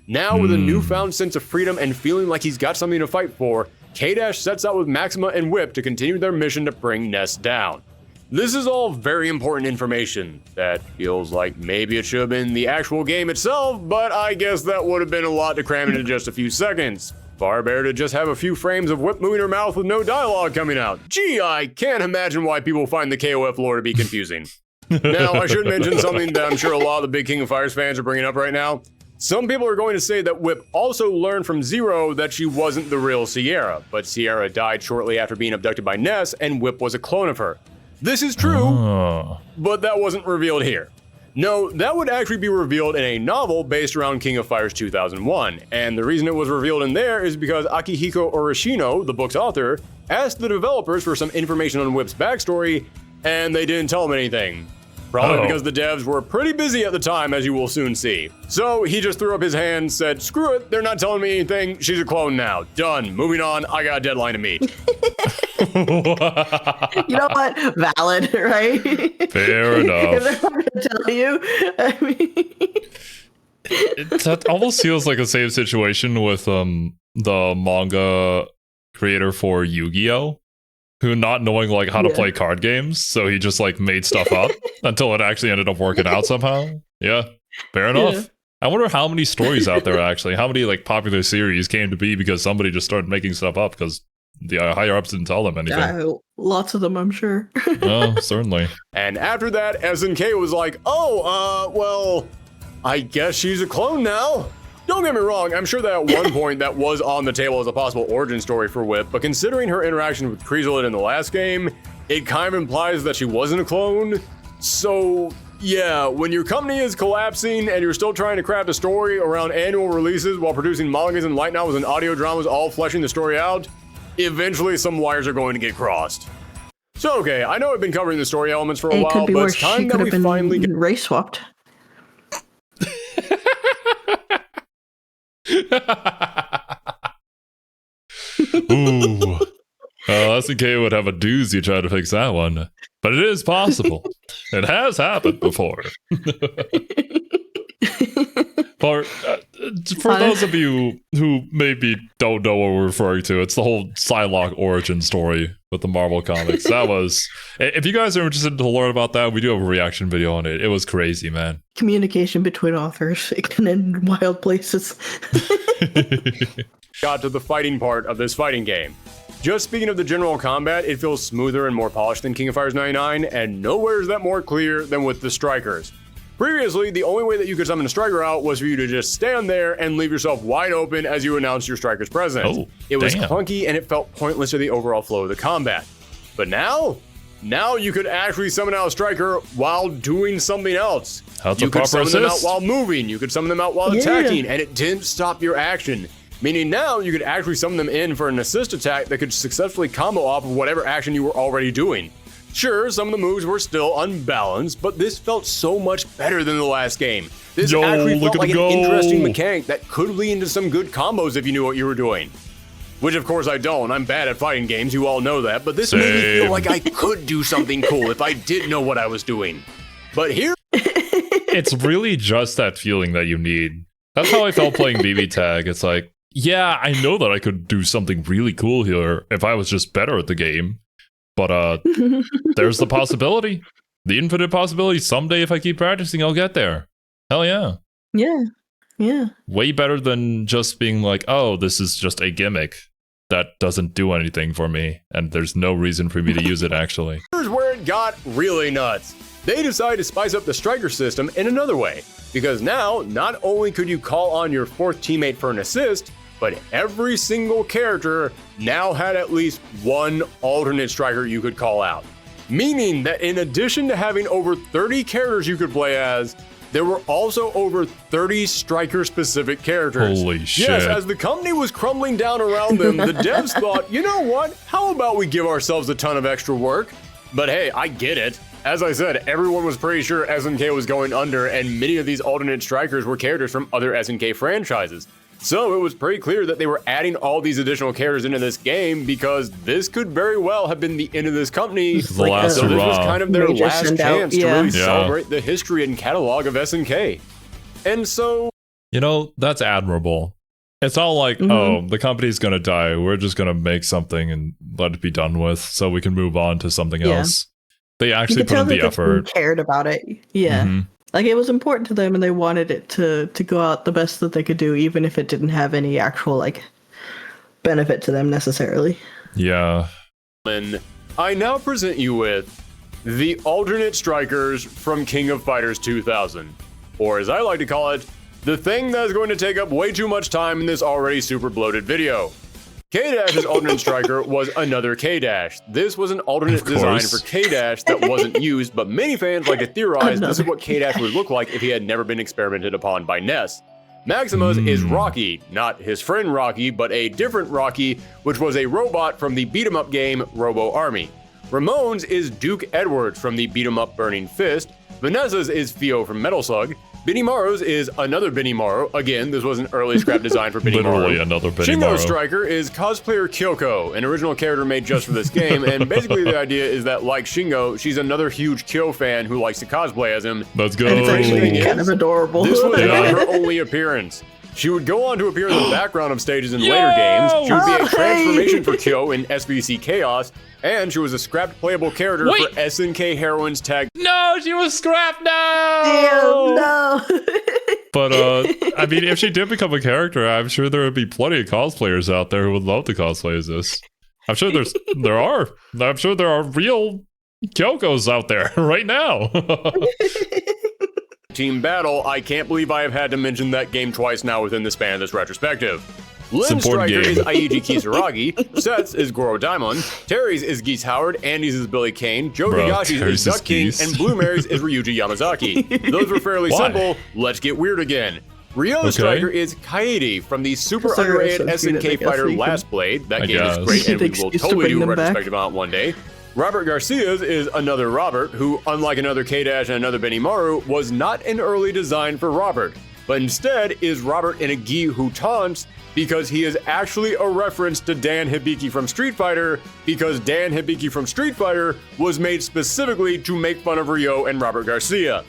Now, with a newfound sense of freedom and feeling like he's got something to fight for, K-Dash sets out with Maxima and Whip to continue their mission to bring Ness down. This is all very important information that feels like maybe it should have been the actual game itself, but I guess that would have been a lot to cram into just a few seconds. Far better to just have a few frames of Whip moving her mouth with no dialogue coming out. Gee, I can't imagine why people find the KOF lore to be confusing. Now, I should mention something that I'm sure a lot of the big King of Fighters fans are bringing up right now. Some people are going to say that Whip also learned from Zero that she wasn't the real Sierra, but Sierra died shortly after being abducted by Ness, and Whip was a clone of her. This is true, but that wasn't revealed here. No, that would actually be revealed in a novel based around King of Fighters 2001, and the reason it was revealed in there is because Akihiko Orishino, the book's author, asked the developers for some information on Whip's backstory, and they didn't tell him anything. Probably because the devs were pretty busy at the time, as you will soon see. So he just threw up his hand, said, screw it, they're not telling me anything, she's a clone now. Done, moving on, I got a deadline to meet. You know what? Valid, right? Fair enough. If they're not going to tell you, I mean... That almost feels like the same situation with the manga creator for Yu-Gi-Oh, who not knowing like how to play card games, so he just like made stuff up until it actually ended up working out somehow. Yeah, fair enough. Yeah. I wonder how many stories out there actually, how many like popular series came to be because somebody just started making stuff up because the higher ups didn't tell them anything. Lots of them, I'm sure. Oh, certainly. And after that, SNK was like, well, I guess she's a clone now. Don't get me wrong, I'm sure that at one point that was on the table as a possible origin story for Whip, but considering her interaction with Chrysalit in the last game, it kind of implies that she wasn't a clone. So, yeah, when your company is collapsing and you're still trying to craft a story around annual releases while producing mangas and light novels and audio dramas all fleshing the story out, eventually some wires are going to get crossed. So, okay, I know I've been covering the story elements for a while, but it's time that we finally get race swapped. Ooh. SNK would have a doozy trying to fix that one. But it is possible. It has happened before. For those of you who maybe don't know what we're referring to, it's the whole Psylocke origin story with the Marvel comics. That was, if you guys are interested to learn about that, we do have a reaction video on it. It was crazy, man. Communication between authors, it can end in wild places. Got to the fighting part of this fighting game. Just speaking of the general combat, it feels smoother and more polished than King of Fighters 99, and nowhere is that more clear than with the strikers. Previously, the only way that you could summon a striker out was for you to just stand there and leave yourself wide open as you announced your striker's presence. Oh, it was clunky and it felt pointless to the overall flow of the combat. But now you could actually summon out a striker while doing something else. You could summon them out while moving, you could summon them out while attacking, and it didn't stop your action. Meaning now you could actually summon them in for an assist attack that could successfully combo off of whatever action you were already doing. Sure, some of the moves were still unbalanced, but this felt so much better than the last game. This actually felt like an interesting mechanic that could lead into some good combos if you knew what you were doing. Which of course I don't, I'm bad at fighting games, you all know that, but this made me feel like I could do something cool if I did know what I was doing. But here... It's really just that feeling that you need. That's how I felt playing BB Tag. It's like, yeah, I know that I could do something really cool here if I was just better at the game. But there's the possibility, the infinite possibility. Someday, if I keep practicing, I'll get there. Hell yeah. Yeah. Way better than just being like, oh, this is just a gimmick that doesn't do anything for me, and there's no reason for me to use it, actually. Here's where it got really nuts. They decided to spice up the striker system in another way, because now, not only could you call on your fourth teammate for an assist, but every single character now had at least one alternate striker you could call out. Meaning that in addition to having over 30 characters you could play as, there were also over 30 striker-specific characters. Holy shit. Yes, as the company was crumbling down around them, the devs thought, you know what? How about we give ourselves a ton of extra work? But hey, I get it. As I said, everyone was pretty sure SNK was going under, and many of these alternate strikers were characters from other SNK franchises. So it was pretty clear that they were adding all these additional characters into this game because this could very well have been the end of this company. The last so this was kind of their last chance to really celebrate the history and catalog of SNK. And so... You know, that's admirable. It's all like, oh, the company's gonna die. We're just gonna make something and let it be done with so we can move on to something else. They actually put in the effort. They cared about it. Yeah. Like, it was important to them, and they wanted it to go out the best that they could do, even if it didn't have any actual, like, benefit to them necessarily. Yeah. And I now present you with the alternate strikers from King of Fighters 2000. Or as I like to call it, the thing that is going to take up way too much time in this already super bloated video. K-Dash's alternate striker was another K-Dash. This was an alternate design for K-Dash that wasn't used, but many fans like to theorize this is what K-Dash would look like if he had never been experimented upon by Ness. Maximus is Rocky, not his friend Rocky, but a different Rocky, which was a robot from the beat-em-up game Robo Army. Ramon's is Duke Edwards from the beat-em-up Burning Fist. Vanessa's is Theo from Metal Slug. Benimaru's is another Benimaru. Again, this was an early scrap design for Benimaru. Literally another Benimaru. Shingo Striker is cosplayer Kyoko, an original character made just for this game, and basically the idea is that, like Shingo, she's another huge Kyo fan who likes to cosplay as him. Let's go. And it's actually kind of adorable. This was not her only appearance. She would go on to appear in the background of stages in later games. She would be a transformation for Kyo in SVC Chaos, and she was a scrapped playable character for SNK Heroines Tag. No, she was scrapped. No. Damn, no. But I mean, if she did become a character, I'm sure there would be plenty of cosplayers out there who would love to cosplay as this. I'm sure there are. I'm sure there are real Kyokos out there right now. Team Battle, I can't believe I have had to mention that game twice now within the span of this retrospective. Lynn Striker is Aiji Kisaragi, Seth's is Goro Daimon, Terry's is Geese Howard, Andy's is Billy Kane, Joe Higashi's is Duck King, and Blue Mary's is Ryuji Yamazaki. Those were fairly simple. Let's get weird again. Ryo's Striker is Kaede from the super underrated SNK fighter Last Blade. That game is great, and we will totally do a retrospective on it one day. Robert Garcia's is another Robert, who, unlike another K-Dash and another Benimaru, was not an early design for Robert, but instead is Robert in a gi who taunts because he is actually a reference to Dan Hibiki from Street Fighter, because Dan Hibiki from Street Fighter was made specifically to make fun of Ryo and Robert Garcia.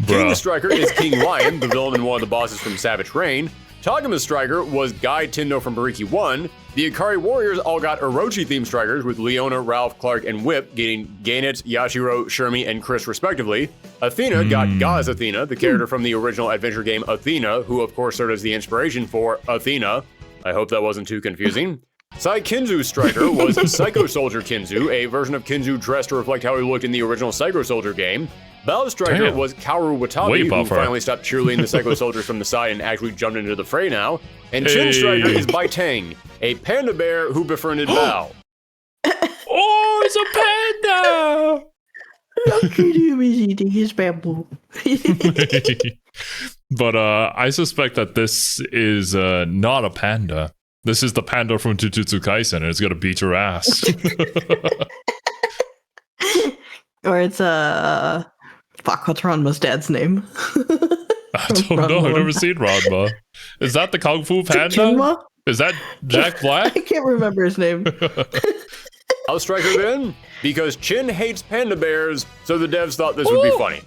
King Striker is King Lion, the villain and one of the bosses from Savage Rain. Tagama Striker was Guy Tendo from Bariki 1. The Ikari Warriors all got Orochi-themed strikers, with Leona, Ralph, Clark, and Whip getting Gainitz, Yashiro, Shermie, and Chris respectively. Athena got Gaz Athena, the character from the original adventure game Athena, who of course served as the inspiration for Athena. I hope that wasn't too confusing. Sai Kinzu Striker was Psycho Soldier Kinzu, a version of Kinzu dressed to reflect how he looked in the original Psycho Soldier game. Bow Striker was Kaoru Watabe, who finally stopped cheerleading the Psycho Soldiers from the side and actually jumped into the fray now. And Chin Striker is Bai Tang, a panda bear who befriended Bao. Oh, it's a panda! Look at him, he's eating his bamboo. But I suspect that this is not a panda. This is the panda from Jujutsu Kaisen, and it's gonna beat your ass. Or it's fuck, what's Ranma's dad's name? I don't know. I've never seen Ranma. Is that the Kung Fu Panda? Chinma? Is that Jack Black? I can't remember his name. I'll Striker then, because Chin hates panda bears, so the devs thought this would be funny.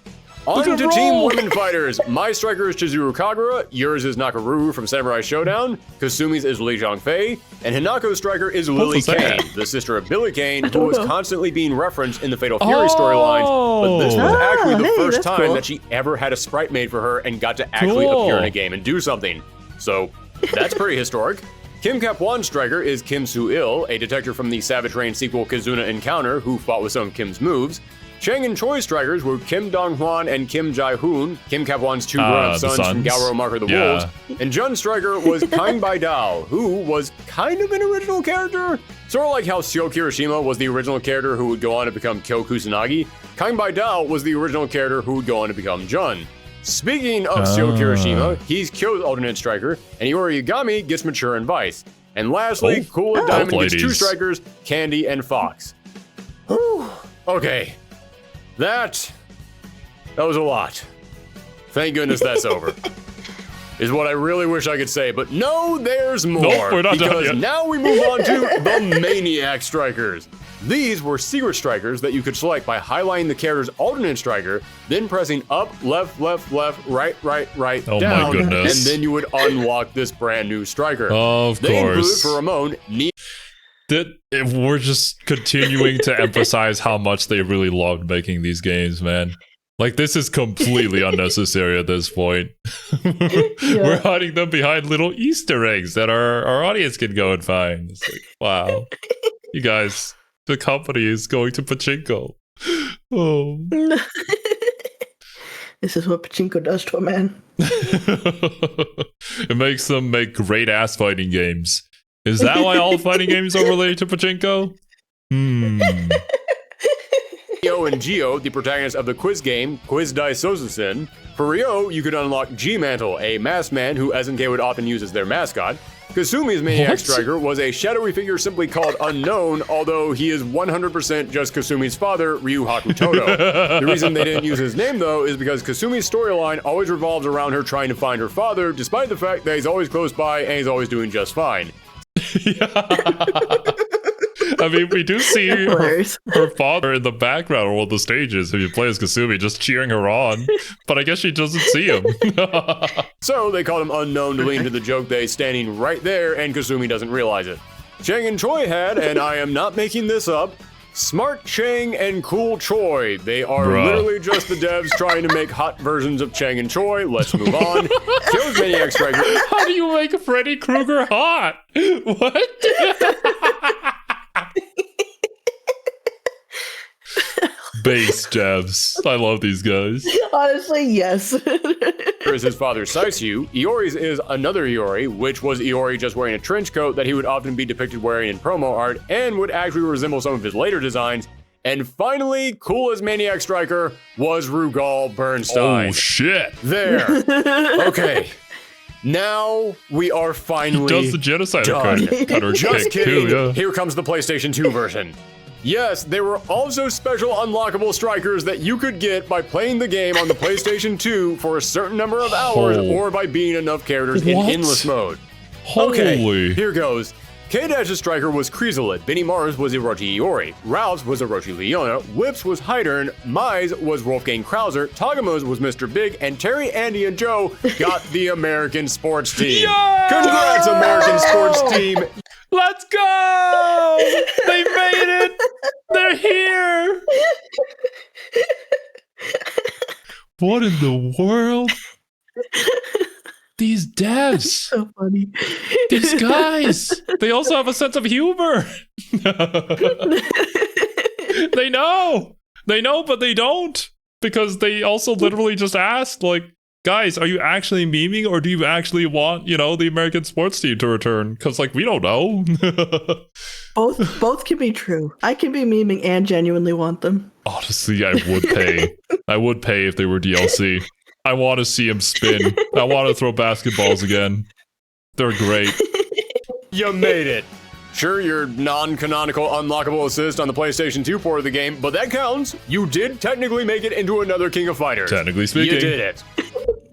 On to Team Women Fighters. My striker is Chizuru Kagura, yours is Nakaruru from Samurai Showdown, Kasumi's is Li Zhangfei, and Hinako's striker is Lily Kane, the sister of Billy Kane, who was constantly being referenced in the Fatal Fury storylines, but this was actually the first time that she ever had a sprite made for her and got to actually appear in a game and do something. So, that's pretty historic. Kim Kap-Wan striker is Kim Soo-il, a detective from the Savage Rain sequel Kizuna Encounter, who fought with some of Kim's moves. Chang and Choi strikers were Kim Dong-hwan and Kim Jae-hoon, Kim Kap-Wan's two grown-up sons from Gaoro Marker the Wolves. And Jun striker was Kain Bai-Dao, who was kind of an original character. Sort of like how Seo Kirishima was the original character who would go on to become Kyo Kusanagi, Kain Bai-Dao was the original character who would go on to become Jun. Speaking of Seo Kirishima, he's Kyo's alternate striker, and Iori Yagami gets Mature and Vice. And lastly, Cool and Diamond gets two strikers, Candy and Fox. Okay. That was a lot. Thank goodness that's over. Is what I really wish I could say, but no, there's more. Nope, we're not done because yet. Now we move on to the Maniac Strikers. These were secret strikers that you could select by highlighting the character's alternate striker, then pressing up, left, left, left, right, down, my goodness. and then you would unlock this brand new striker. Of they include course. for Ramon, We're just continuing to emphasize how much they really loved making these games, man. Like, this is completely unnecessary at this point. We're hiding them behind little Easter eggs that our audience can go and find. It's like, wow. You guys, the company is going to pachinko. Oh. This is what pachinko does to a man. It makes them make great ass fighting games. Is that why all fighting games are related to pachinko? Ryo and Geo, the protagonists of the quiz game Quiz Dai Sosusen. For Ryo, you could unlock G-Mantle, a masked man who SNK would often use as their mascot. Kasumi's Maniac Striker was a shadowy figure simply called Unknown, although he is 100% just Kasumi's father, Ryu Hakutoto. The reason they didn't use his name, though, is because Kasumi's storyline always revolves around her trying to find her father, despite the fact that he's always close by and he's always doing just fine. I mean, we do see her father in the background on one of the stages if you play as Kasumi, just cheering her on. But I guess she doesn't see him. So they called him Unknown to lean into the joke that he's standing right there and Kasumi doesn't realize it. Chang and Choi had, and I am not making this up, Smart Chang and Cool Choi. They are literally just the devs trying to make hot versions of Chang and Choi. Let's move on. Kyo's Maniac Striker. How do you make Freddy Krueger hot? What? Base devs. I love these guys. Honestly, yes. Is his father Saisyu. Iori's is another Iori, which was Iori just wearing a trench coat that he would often be depicted wearing in promo art and would actually resemble some of his later designs. And finally, cool as Maniac Striker was Rugal Bernstein. Oh shit. There. Okay. Now we are finally He does the genocide cutter Just kick kidding. too, yeah. Here comes the PlayStation 2 version. Yes, there were also special unlockable strikers that you could get by playing the game on the PlayStation 2 for a certain number of hours or by being enough characters in endless mode. Okay, here goes. K-Dash's striker was Chrysalit, Benny Mars was Orochi Iori, Ralph's was Orochi Leona, Whip's was Hydern, Mai's was Wolfgang Krauser, Tagama's was Mr. Big, and Terry, Andy, and Joe got the American Sports Team. Congrats, American Sports Team! Let's go! They made it! They're here! What in the world? These devs! So funny. These guys! They also have a sense of humor! They know! They know, but they don't! Because they also literally just asked, like, guys, are you actually memeing or do you actually want, you know, the American Sports Team to return? Because, like, we don't know. Both can be true. I can be memeing and genuinely want them. Honestly, I would pay. I would pay if they were DLC. I want to see him spin. I want to throw basketballs again. They're great. You made it. Sure, your non-canonical unlockable assist on the PlayStation 2 port of the game, but that counts. You did technically make it into another King of Fighters. Technically speaking. You did it.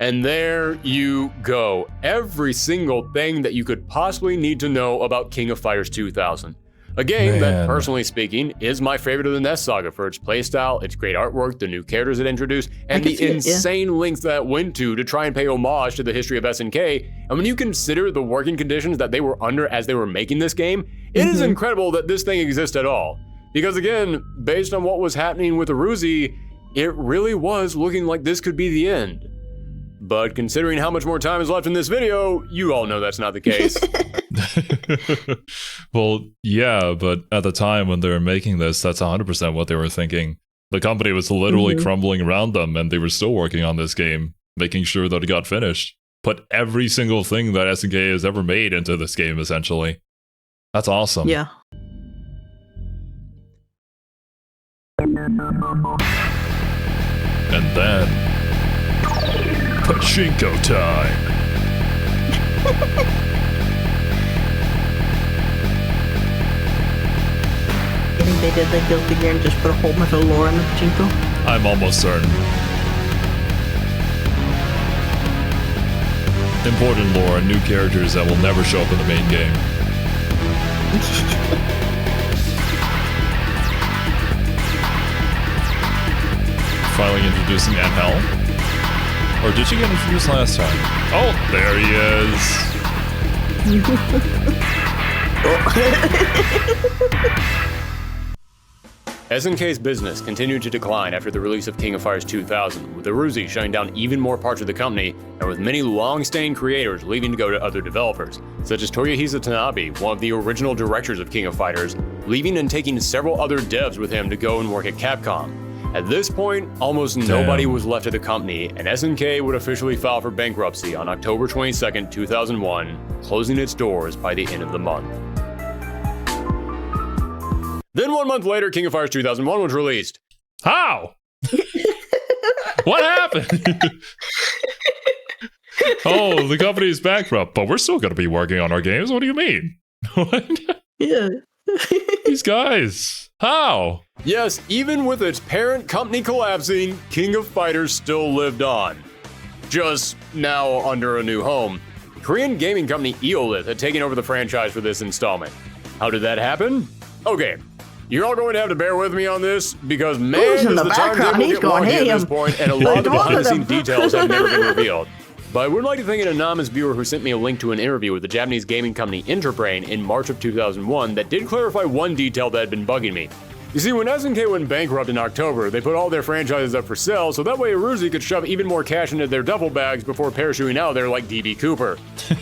And there you go. Every single thing that you could possibly need to know about King of Fighters 2000. A game that, personally speaking, is my favorite of the NES saga for its playstyle, its great artwork, the new characters it introduced, and the insane lengths that it went to try and pay homage to the history of SNK. And when you consider the working conditions that they were under as they were making this game, it is incredible that this thing exists at all. Because again, based on what was happening with Aruzi, it really was looking like this could be the end. But considering how much more time is left in this video, you all know that's not the case. Well, yeah, but at the time when they were making this, that's 100% what they were thinking. The company was literally crumbling around them, and they were still working on this game, making sure that it got finished. Put every single thing that SNK has ever made into this game, essentially. That's awesome. Yeah. And then... Pachinko time! You think they did that Guilty Gear and just put a whole bunch of lore in the pachinko? I'm almost certain. Important lore and new characters that will never show up in the main game. Finally introducing Angel. Or did she get introduced last time? Oh, there he is! SNK's business continued to decline after the release of King of Fighters 2000, with Aruzi shutting down even more parts of the company, and with many long-staying creators leaving to go to other developers, such as Toyohisa Tanabe, one of the original directors of King of Fighters, leaving and taking several other devs with him to go and work at Capcom. At this point, almost nobody was left at the company, and SNK would officially file for bankruptcy on October 22nd, 2001, closing its doors by the end of the month. Then 1 month later, King of Fighters 2001 was released. How? What happened? Oh, the company's bankrupt, but we're still going to be working on our games. What do you mean? What? Yeah. These guys. How? Yes, even with its parent company collapsing, King of Fighters still lived on. Just now under a new home. Korean gaming company Eolith had taken over the franchise for this installment. How did that happen? Okay, you're all going to have to bear with me on this because man, does the timetable get wonky at this point, and a lot of the behind-the-scenes details have never been revealed. But I would like to thank an anonymous viewer who sent me a link to an interview with the Japanese gaming company Interbrain in March of 2001 that did clarify one detail that had been bugging me. You see, when SNK went bankrupt in October, they put all their franchises up for sale so that way Aruzi could shove even more cash into their duffel bags before parachuting out there like DB Cooper.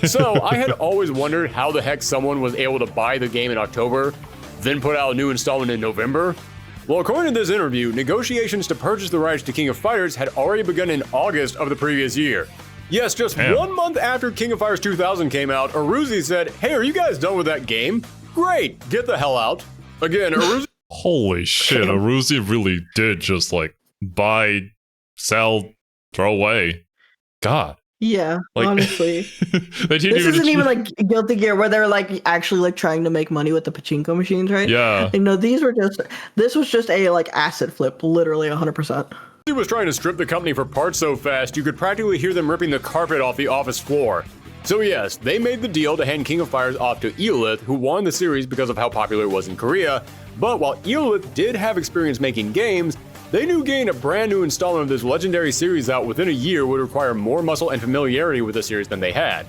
So I had always wondered how the heck someone was able to buy the game in October, then put out a new installment in November. Well, according to this interview, negotiations to purchase the rights to King of Fighters had already begun in August of the previous year. Yes, just 1 month after King of Fighters 2000 came out, Aruzi said, "Hey, are you guys done with that game? Great, get the hell out." Again, Aruzi... Holy shit, Aruzi really did just like buy, sell, throw away. God. Yeah, like, honestly. This isn't even like Guilty Gear where they're like actually like trying to make money with the pachinko machines, right? Yeah. You know, this was just a like asset flip, literally 100%. He was trying to strip the company for parts so fast you could practically hear them ripping the carpet off the office floor. So yes, they made the deal to hand King of Fighters off to Eolith, who won the series because of how popular it was in Korea. But while Eolith did have experience making games, they knew getting a brand new installment of this legendary series out within a year would require more muscle and familiarity with the series than they had.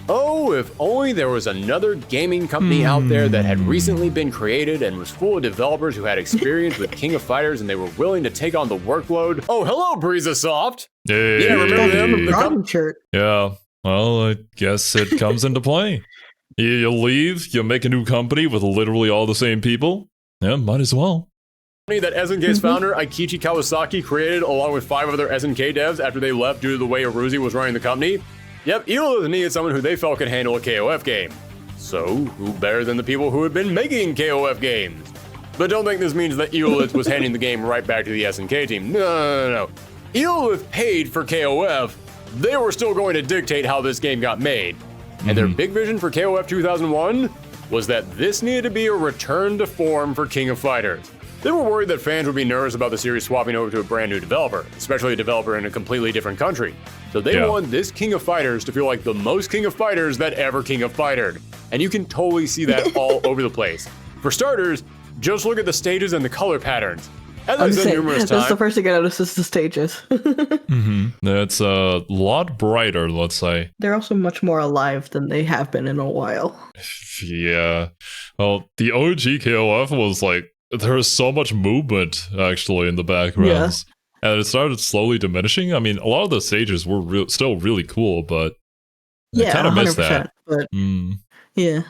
Oh, if only there was another gaming company out there that had recently been created and was full of developers who had experience with King of Fighters and they were willing to take on the workload. Oh, hello, Breezasoft! Hey. Yeah, remember them? Yeah, well, I guess it comes into play. You leave, you make a new company with literally all the same people. Yeah, might as well. That SNK's founder, Aikichi Kawasaki, created along with 5 other SNK devs after they left due to the way Aruzi was running the company. Yep, Eolith needed someone who they felt could handle a KOF game. So, who better than the people who had been making KOF games? But don't think this means that Eolith was handing the game right back to the SNK team. No. Eolith paid for KOF. They were still going to dictate how this game got made. And their big vision for KOF 2001 was that this needed to be a return to form for King of Fighters. They were worried that fans would be nervous about the series swapping over to a brand new developer, especially a developer in a completely different country. So they wanted this King of Fighters to feel like the most King of Fighters that ever King of Fightered. And you can totally see that all over the place. For starters, just look at the stages and the color patterns. As I said numerous times, that's the first thing I noticed is the stages. It's a lot brighter, let's say. They're also much more alive than they have been in a while. Yeah. Well, the OG KOF was like, there was so much movement actually in the backgrounds. Yeah. And it started slowly diminishing. I mean, a lot of the stages were still really cool, but I kind of missed that. But yeah.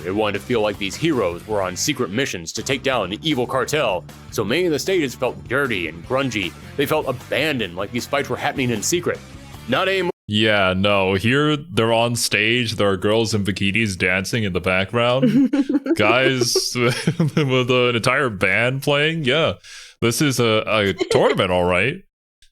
It wanted to feel like these heroes were on secret missions to take down the evil cartel, so many of the stages felt dirty and grungy. They felt abandoned, like these fights were happening in secret. Not anymore. Yeah, no, here they're on stage, there are girls in bikinis dancing in the background, guys with an entire band playing. Yeah, this is a tournament, all right.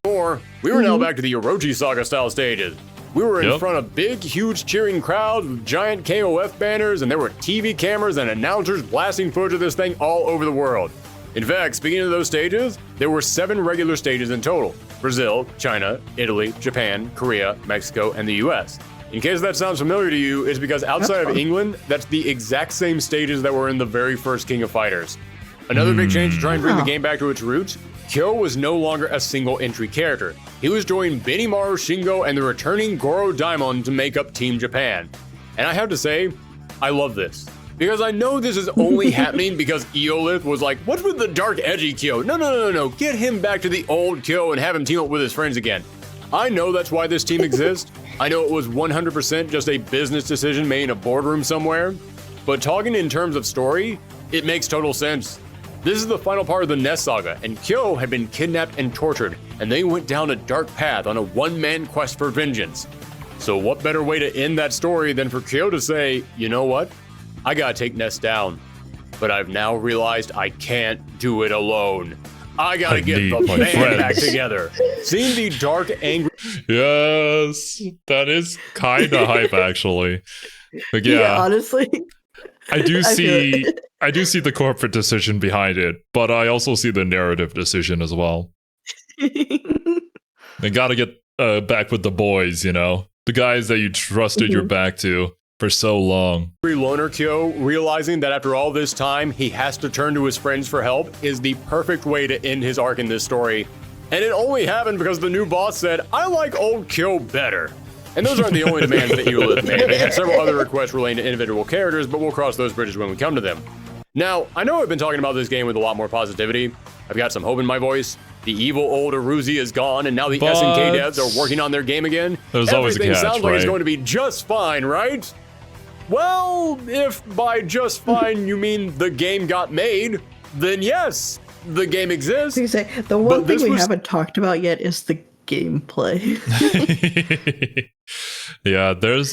We were now back to the Orochi Saga style stages. We were in front of big, huge cheering crowds with giant KOF banners, and there were TV cameras and announcers blasting footage of this thing all over the world. In fact, speaking of those stages, there were 7 regular stages in total. Brazil, China, Italy, Japan, Korea, Mexico, and the US. In case that sounds familiar to you, it's because outside of England, that's the exact same stages that were in the very first King of Fighters. Another big change to try and bring the game back to its roots, Kyo was no longer a single entry character. He was joining Benimaru Shingo and the returning Goro Daimon to make up Team Japan. And I have to say, I love this. Because I know this is only happening because Eolith was like, what's with the dark edgy Kyo? No. Get him back to the old Kyo and have him team up with his friends again. I know that's why this team exists. I know it was 100% just a business decision made in a boardroom somewhere. But talking in terms of story, it makes total sense. This is the final part of the Nest Saga, and Kyo had been kidnapped and tortured, and they went down a dark path on a one-man quest for vengeance. So what better way to end that story than for Kyo to say, you know what? I gotta take Nest down, but I've now realized I can't do it alone. I gotta get the band back together. Seeing the dark, angry... Yes, that is kind of hype, actually. Like, yeah, honestly, I do see the corporate decision behind it, but I also see the narrative decision as well. They got to get back with the boys, you know, the guys that you trusted your back to for so long. Loner Kyo realizing that after all this time, he has to turn to his friends for help is the perfect way to end his arc in this story. And it only happened because the new boss said, I like old Kyo better. And those aren't the only demands that Eulith made. They had several other requests relating to individual characters, but we'll cross those bridges when we come to them. Now, I know I've been talking about this game with a lot more positivity. I've got some hope in my voice. The evil old Aruzi is gone, and now the SNK devs are working on their game again. There's always a catch, sounds like it's going to be just fine, right? Well, if by just fine you mean the game got made, then yes, the game exists. The one thing we haven't talked about yet is the gameplay. Yeah, there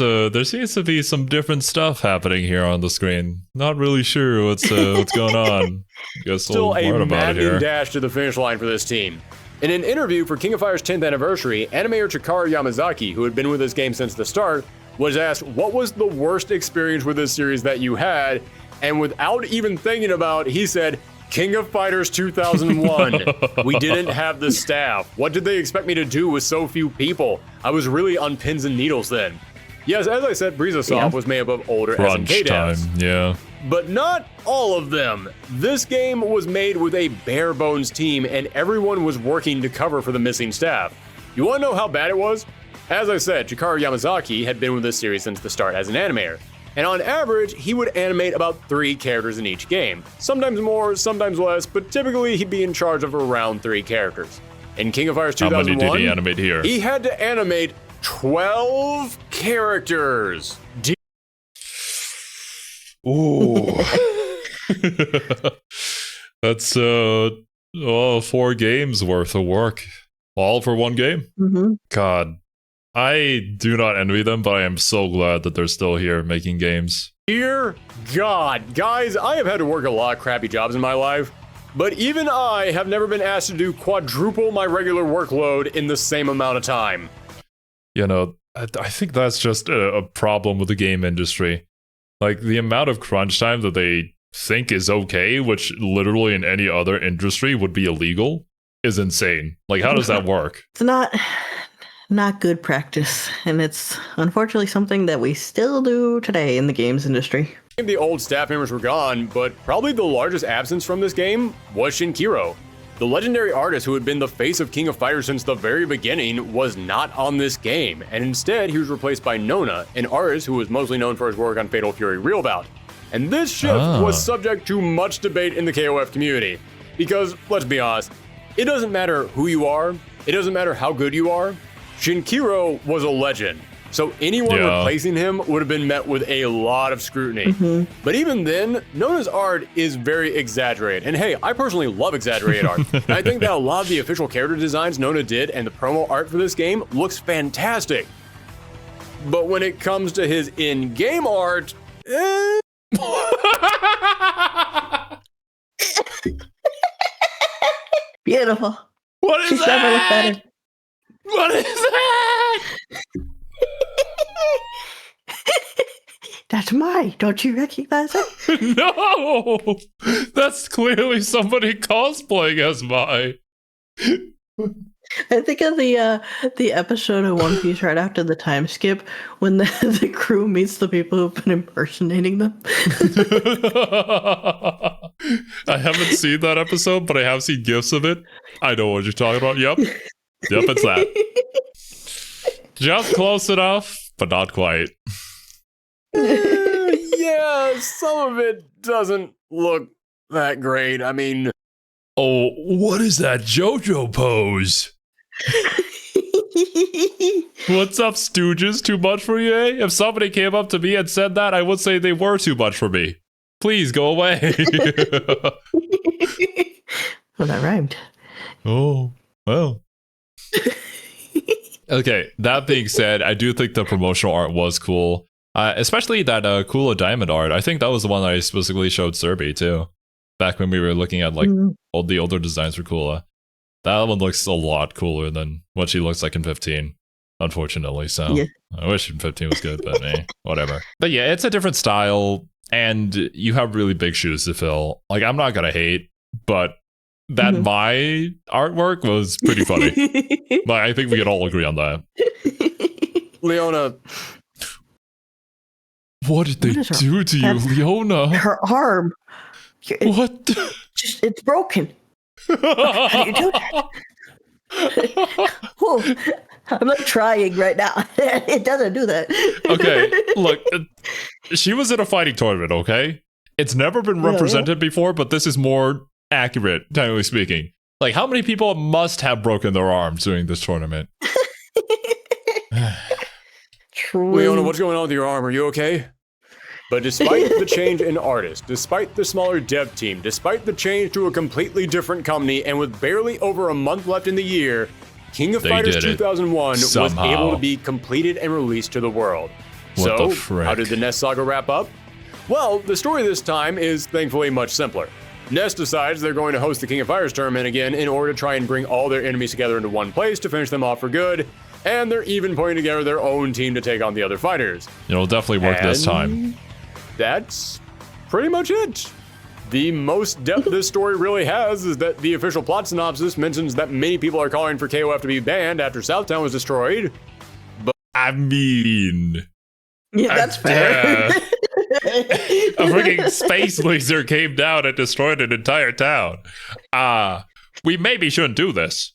seems to be some different stuff happening here on the screen. Not really sure what's going on. Guess Still we'll learn a about it here. maddening dash to the finish line for this team. In an interview for King of Fire's 10th anniversary, animator Chikara Yamazaki, who had been with this game since the start, was asked what was the worst experience with this series that you had, and without even thinking about it, he said, King of Fighters 2001. We didn't have the staff. What did they expect me to do with so few people? I was really on pins and needles then. Yes, as I said, Brizosoft was made up of older SNK devs. Yeah. But not all of them. This game was made with a bare bones team and everyone was working to cover for the missing staff. You want to know how bad it was? As I said, Chikara Yamazaki had been with this series since the start as an animator. And on average, he would animate about 3 characters in each game. Sometimes more, sometimes less, but typically he'd be in charge of around 3 characters. In King of Fighters 2001, how many did he animate here? He had to animate 12 characters. Ooh. That's 4 games worth of work. All for one game? Mm-hmm. God. I do not envy them, but I am so glad that they're still here making games. Dear God, guys, I have had to work a lot of crappy jobs in my life, but even I have never been asked to do quadruple my regular workload in the same amount of time. You know, I think that's just a problem with the game industry. Like, the amount of crunch time that they think is okay, which literally in any other industry would be illegal, is insane. Like, how does that work? It's not good practice, and it's unfortunately something that we still do today in the games industry. The old staff members were gone, but probably the largest absence from this game was Shinkiro. The legendary artist who had been the face of King of Fighters since the very beginning was not on this game, and instead he was replaced by Nona, an artist who was mostly known for his work on Fatal Fury Real Bout. And this shift was subject to much debate in the KOF community, because, let's be honest, it doesn't matter who you are, it doesn't matter how good you are, Shinkiro was a legend, so anyone replacing him would have been met with a lot of scrutiny. Mm-hmm. But even then, Nona's art is very exaggerated. And hey, I personally love exaggerated art. And I think that a lot of the official character designs Nona did and the promo art for this game looks fantastic. But when it comes to his in-game art, Beautiful. What is She's that? never looked better. What is that? That's mine. Don't you recognize it? No! That's clearly somebody cosplaying as Mai. I think of the episode of One Piece right after the time skip when the crew meets the people who've been impersonating them. I haven't seen that episode, but I have seen GIFs of it. I know what you're talking about. Yep, it's that. Just close enough, but not quite. Yeah, some of it doesn't look that great. I mean... Oh, what is that JoJo pose? What's up, Stooges? Too much for you, eh? If somebody came up to me and said that, I would say they were too much for me. Please go away. Well, that rhymed. Oh, well. Okay, that being said, I do think the promotional art was cool. Especially that Kula Diamond art. I think that was the one I specifically showed Serby, too. Back when we were looking at like all the older designs for Kula. That one looks a lot cooler than what she looks like in 15. unfortunately. So I wish 15 was good, but whatever. But yeah, it's a different style, and you have really big shoes to fill. Like, I'm not gonna hate, but that my artwork was pretty funny. Like, I think we can all agree on that. Leona, what did they do to you, Leona? Her arm. What? It's broken. How do you do that? Whoa. I'm like trying right now. It doesn't do that. Okay, look, she was in a fighting tournament, okay? It's never been represented before, but this is more accurate, technically speaking. Like, how many people must have broken their arms during this tournament? True. Leona, what's going on with your arm? Are you okay? But despite the change in artist, despite the smaller dev team, despite the change to a completely different company, and with barely over a month left in the year, King of Fighters 2001 was able to be completed and released to the world. So, how did the Nest Saga wrap up? Well, the story this time is thankfully much simpler. Nest decides they're going to host the King of Fighters tournament again in order to try and bring all their enemies together into one place to finish them off for good, and they're even putting together their own team to take on the other fighters. It'll definitely work this time. That's pretty much it. The most depth this story really has is that the official plot synopsis mentions that many people are calling for KOF to be banned after Southtown was destroyed. But I mean... Yeah, that's fair. A freaking space laser came down and destroyed an entire town. We maybe shouldn't do this.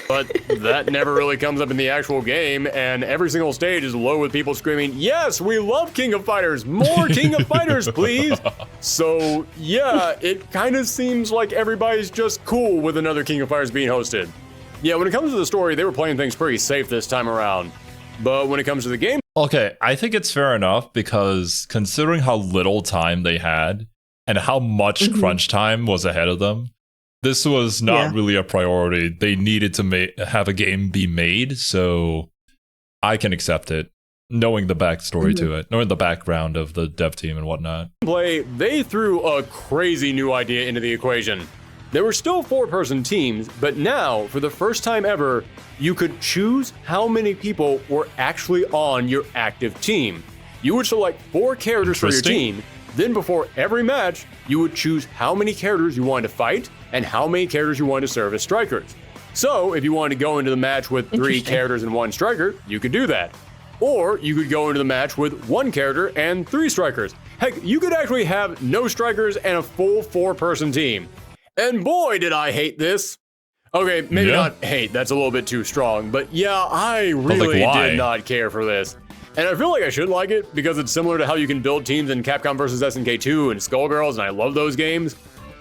But that never really comes up in the actual game, and every single stage is low with people screaming, "Yes, we love King of Fighters! More King of Fighters, please!" So, yeah, it kind of seems like everybody's just cool with another King of Fighters being hosted. Yeah, when it comes to the story, they were playing things pretty safe this time around. But when it comes to the game... Okay, I think it's fair enough, because considering how little time they had, and how much crunch time was ahead of them, this was not really a priority. They needed to have a game be made, so I can accept it, knowing the backstory to it, knowing the background of the dev team and whatnot. They threw a crazy new idea into the equation. There were still 4-person teams, but now, for the first time ever, you could choose how many people were actually on your active team. You would select 4 characters for your team, then before every match, you would choose how many characters you wanted to fight and how many characters you wanted to serve as strikers. So, if you wanted to go into the match with 3 characters and 1 striker, you could do that. Or you could go into the match with 1 character and 3 strikers. Heck, you could actually have no strikers and a full 4-person team. And boy, did I hate this. Okay, maybe not hate, that's a little bit too strong, but yeah, I really did not care for this. And I feel like I should like it, because it's similar to how you can build teams in Capcom vs. SNK 2 and Skullgirls, and I love those games.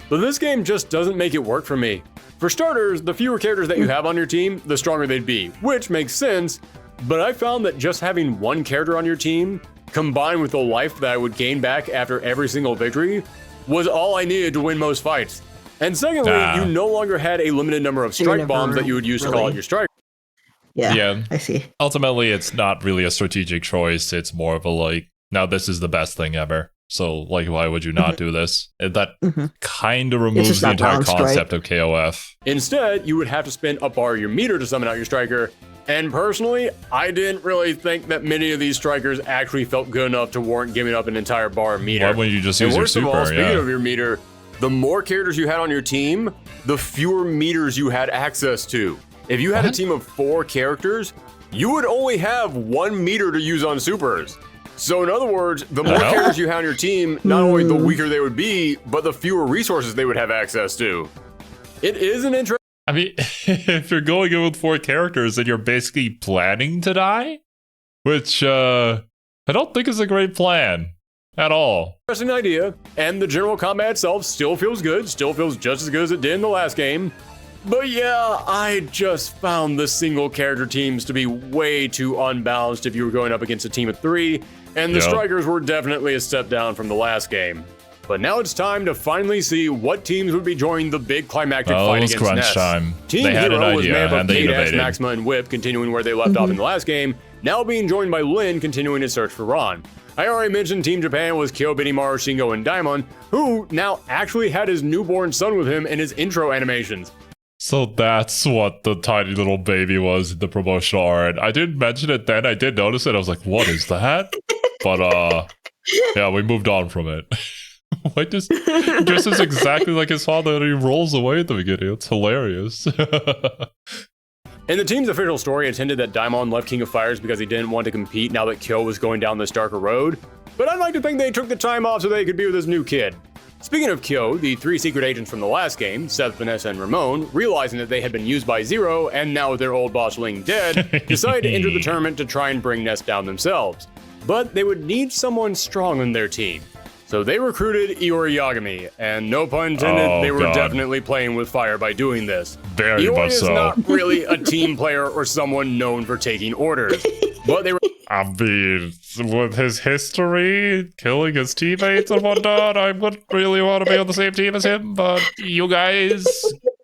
But this game just doesn't make it work for me. For starters, the fewer characters that you have on your team, the stronger they'd be, which makes sense, but I found that just having 1 character on your team, combined with the life that I would gain back after every single victory, was all I needed to win most fights. And secondly, you no longer had a limited number of strike bombs that you would use to call out your strike. Yeah, I see. Ultimately, it's not really a strategic choice. It's more of a like, now this is the best thing ever. So, like, why would you not do this? That kind of removes the entire concept of KOF. Instead, you would have to spend a bar of your meter to summon out your striker. And personally, I didn't really think that many of these strikers actually felt good enough to warrant giving up an entire bar of meter. Why wouldn't you just use your super? Worst of all, speaking of your meter, the more characters you had on your team, the fewer meters you had access to. If you had a team of 4 characters, you would only have 1 meter to use on supers. So in other words, the more characters you had on your team, not only the weaker they would be, but the fewer resources they would have access to. It is an interesting... I mean, if you're going in with 4 characters, then you're basically planning to die? Which, I don't think is a great plan. At all. Interesting idea, and the general combat itself still feels good, still feels just as good as it did in the last game. But yeah, I just found the single character teams to be way too unbalanced if you were going up against a team of 3, and the strikers were definitely a step down from the last game. But now it's time to finally see what teams would be joining the big climactic fight against Nest. Time. Team Hero was made up of K-Dash, Maxima, and Whip, continuing where they left off in the last game, now being joined by Lin, continuing his search for Ron. I already mentioned Team Japan was Kyo, Benimaru, Shingo, and Daimon, who now actually had his newborn son with him in his intro animations. So that's what the tiny little baby was in the promotional art. I didn't mention it then. I did notice it. I was like, what is that? But yeah, we moved on from it. Why does he dresses exactly like his father and he rolls away at the beginning? It's hilarious. In the team's official story, it hinted that Daimon left King of Fighters because he didn't want to compete now that Kyo was going down this darker road. But I'd like to think they took the time off so they could be with his new kid. Speaking of Kyo, the 3 secret agents from the last game, Seth, Vanessa, and Ramon, realizing that they had been used by Zero and now with their old boss Ling dead, decided to enter the tournament to try and bring Nest down themselves. But they would need someone strong on their team. So they recruited Iori Yagami, and no pun intended, they were definitely playing with fire by doing this. Very Iori much is so. not really a team player or someone known for taking orders, but they were. I mean, with his history, killing his teammates and whatnot, I wouldn't really want to be on the same team as him, but you guys,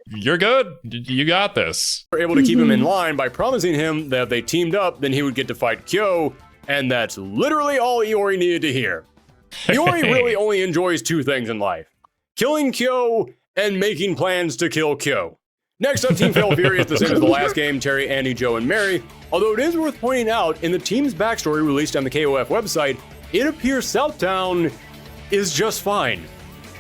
you're good. You got this. Were able to keep him in line by promising him that if they teamed up, then he would get to fight Kyo, and that's literally all Iori needed to hear. Iori really only enjoys 2 things in life: killing Kyo and making plans to kill Kyo. Next up, Team Fatal Fury is the same as the last game, Terry, Andy, Joe, and Mary. Although it is worth pointing out, in the team's backstory released on the KOF website, it appears Southtown is just fine.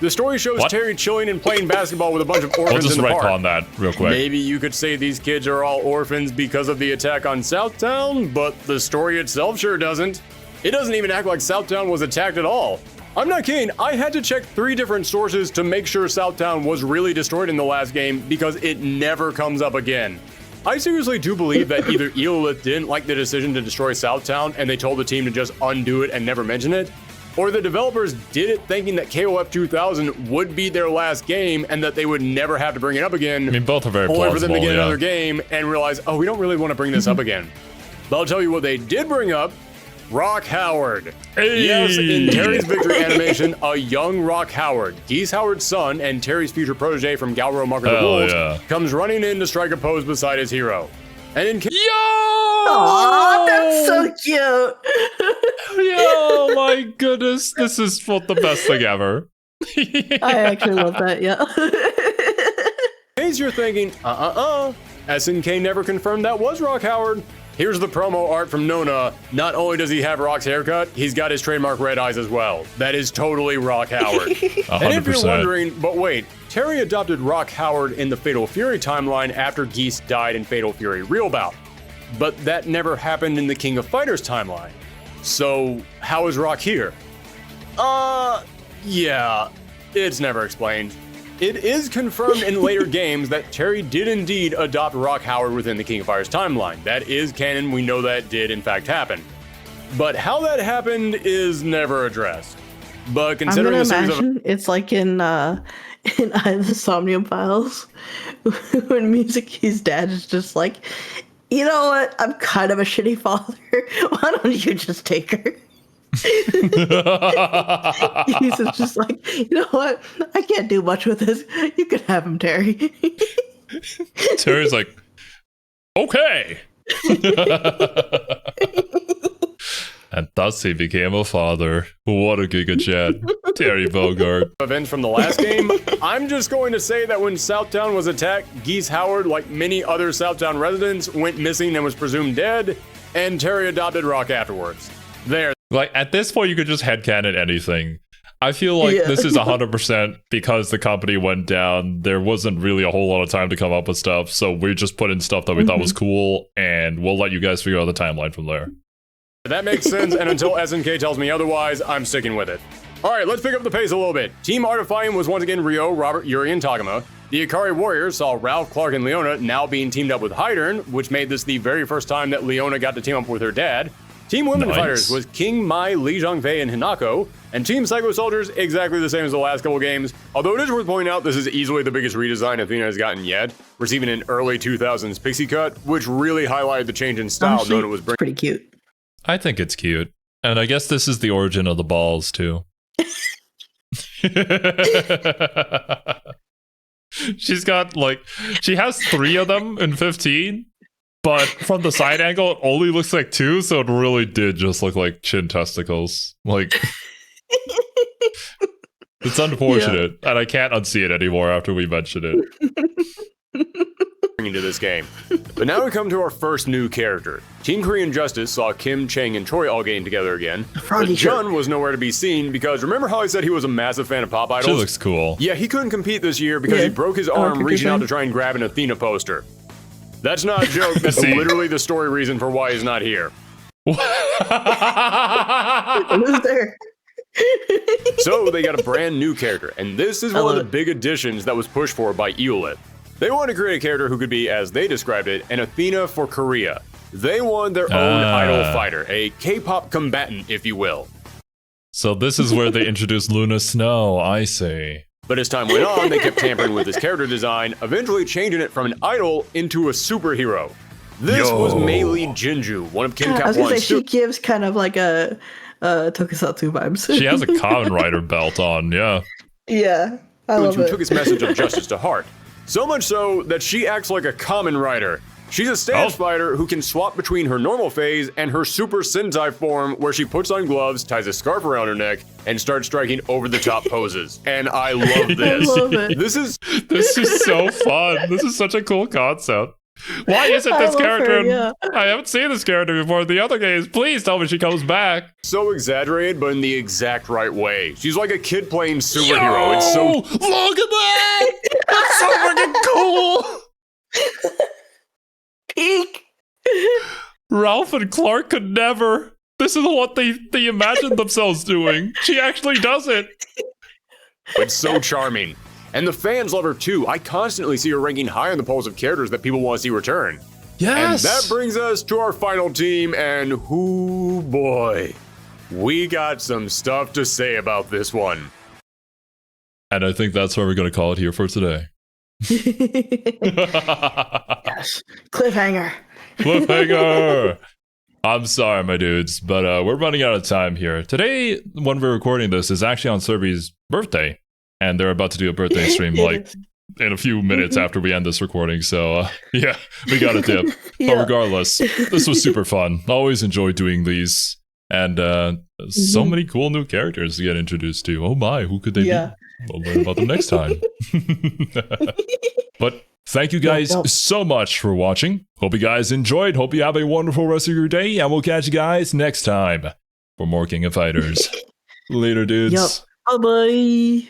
The story shows Terry chilling and playing basketball with a bunch of orphans in the park. I'll just retcon that real quick. Maybe you could say these kids are all orphans because of the attack on Southtown, but the story itself sure doesn't. It doesn't even act like Southtown was attacked at all. I'm not kidding, I had to check 3 different sources to make sure Southtown was really destroyed in the last game because it never comes up again. I seriously do believe that either Eolith didn't like the decision to destroy Southtown and they told the team to just undo it and never mention it, or the developers did it thinking that KOF 2000 would be their last game and that they would never have to bring it up again. I mean, both are very only plausible, for them to get another game and realize, oh, we don't really want to bring this up again. But I'll tell you what they did bring up. Rock Howard. Hey. Yes, in Terry's victory animation, a young Rock Howard, Geese Howard's son and Terry's future protege from Galro Marker the Wolves, comes running in to strike a pose beside his hero. And in Aww, that's so cute. Yo, my goodness, this is the best thing ever. I actually love that, yeah. In case you're thinking, SNK never confirmed that was Rock Howard. Here's the promo art from Nona. Not only does he have Rock's haircut, he's got his trademark red eyes as well. That is totally Rock Howard. 100%. And if you're wondering, but wait, Terry adopted Rock Howard in the Fatal Fury timeline after Geese died in Fatal Fury Real Bout. But that never happened in the King of Fighters timeline. So, how is Rock here? Yeah, it's never explained. It is confirmed in later games that Terry did indeed adopt Rock Howard within the King of Fighters timeline. That is canon, we know that did in fact happen. But how that happened is never addressed. But considering the series of... it's like in the Somnium Files, when Mizuki's dad is just like, you know what, I'm kind of a shitty father, why don't you just take her? He's just like, you know what? I can't do much with this. You can have him, Terry. Terry's like, okay. And thus he became a father. What a Giga Chat. Terry Bogard. Events from the last game. I'm just going to say that when Southtown was attacked, Geese Howard, like many other Southtown residents, went missing and was presumed dead, and Terry adopted Rock afterwards. There. Like, at this point, you could just headcanon anything. I feel like this is 100% because the company went down. There wasn't really a whole lot of time to come up with stuff, so we just put in stuff that we thought was cool, and we'll let you guys figure out the timeline from there. That makes sense, and until SNK tells me otherwise, I'm sticking with it. Alright, let's pick up the pace a little bit. Team Artifying was once again Ryo, Robert, Yuri, and Tagama. The Ikari Warriors saw Ralph, Clark, and Leona now being teamed up with Hydern, which made this the very first time that Leona got to team up with her dad. Team Women Fighters was King, Mai, Lee Zhongfei, and Hinako. And Team Psycho Soldiers, exactly the same as the last couple games. Although it is worth pointing out, this is easily the biggest redesign Athena has gotten yet, receiving an early 2000s pixie cut, which really highlighted the change in style. Honestly, Nona was bringing. Pretty cute. I think it's cute. And I guess this is the origin of the balls, too. She's got, like, she has 3 of them in 15. But from the side angle, it only looks like 2, so it really did just look like chin testicles. Like, it's unfortunate, and I can't unsee it anymore after we mentioned it. into this game. But now we come to our first new character. Team Korean Justice saw Kim, Chang, and Choi all getting together again. But Jun was nowhere to be seen because remember how I said he was a massive fan of pop idols? She looks cool. Yeah, he couldn't compete this year because he broke his arm reaching out to try and grab an Athena poster. That's not a joke. That's literally the story reason for why he's not here. Who's there? So they got a brand new character, and this is one of the big additions that was pushed for by Eolith. They wanted to create a character who could be, as they described it, an Athena for Korea. They wanted their own idol fighter, a K-pop combatant, if you will. So this is where they introduced Luna Snow, I see. But as time went on, they kept tampering with his character design, eventually changing it from an idol into a superhero. This was Mei Lee Jinju, one of Kim Cap1's... I was gonna say, she gives kind of like a Tokusatsu vibes. She has a Kamen Rider belt on, yeah. Yeah, I love it. Who took his message of justice to heart. So much so that she acts like a Kamen Rider. She's a stance fighter who can swap between her normal phase and her Super Sentai form where she puts on gloves, ties a scarf around her neck, and starts striking over-the-top poses. And I love this. I love it. This is so fun. This is such a cool concept. Why isn't this character? I haven't seen this character before in the other games. Please tell me she comes back. So exaggerated, but in the exact right way. She's like a kid playing superhero. It's so... Look at that! That's so freaking cool! Peak! Ralph and Clark could never. This is what they imagined themselves doing. She actually does it. It's so charming. And the fans love her too. I constantly see her ranking high on the polls of characters that people want to see return. Yes! And that brings us to our final team, and whoo boy, we got some stuff to say about this one. And I think that's where we're going to call it here for today. Yes. Cliffhanger. Cliffhanger! I'm sorry, my dudes, but we're running out of time here. Today, when we're recording this, is actually on Serbi's birthday. And they're about to do a birthday stream like in a few minutes after we end this recording. So yeah, we got a dip. But regardless, this was super fun. Always enjoy doing these. And so many cool new characters to get introduced to. Oh my, who could they be? We'll learn about them next time. But thank you guys so much for watching. Hope you guys enjoyed. Hope you have a wonderful rest of your day. And we'll catch you guys next time for more King of Fighters. Later, dudes. Bye-bye.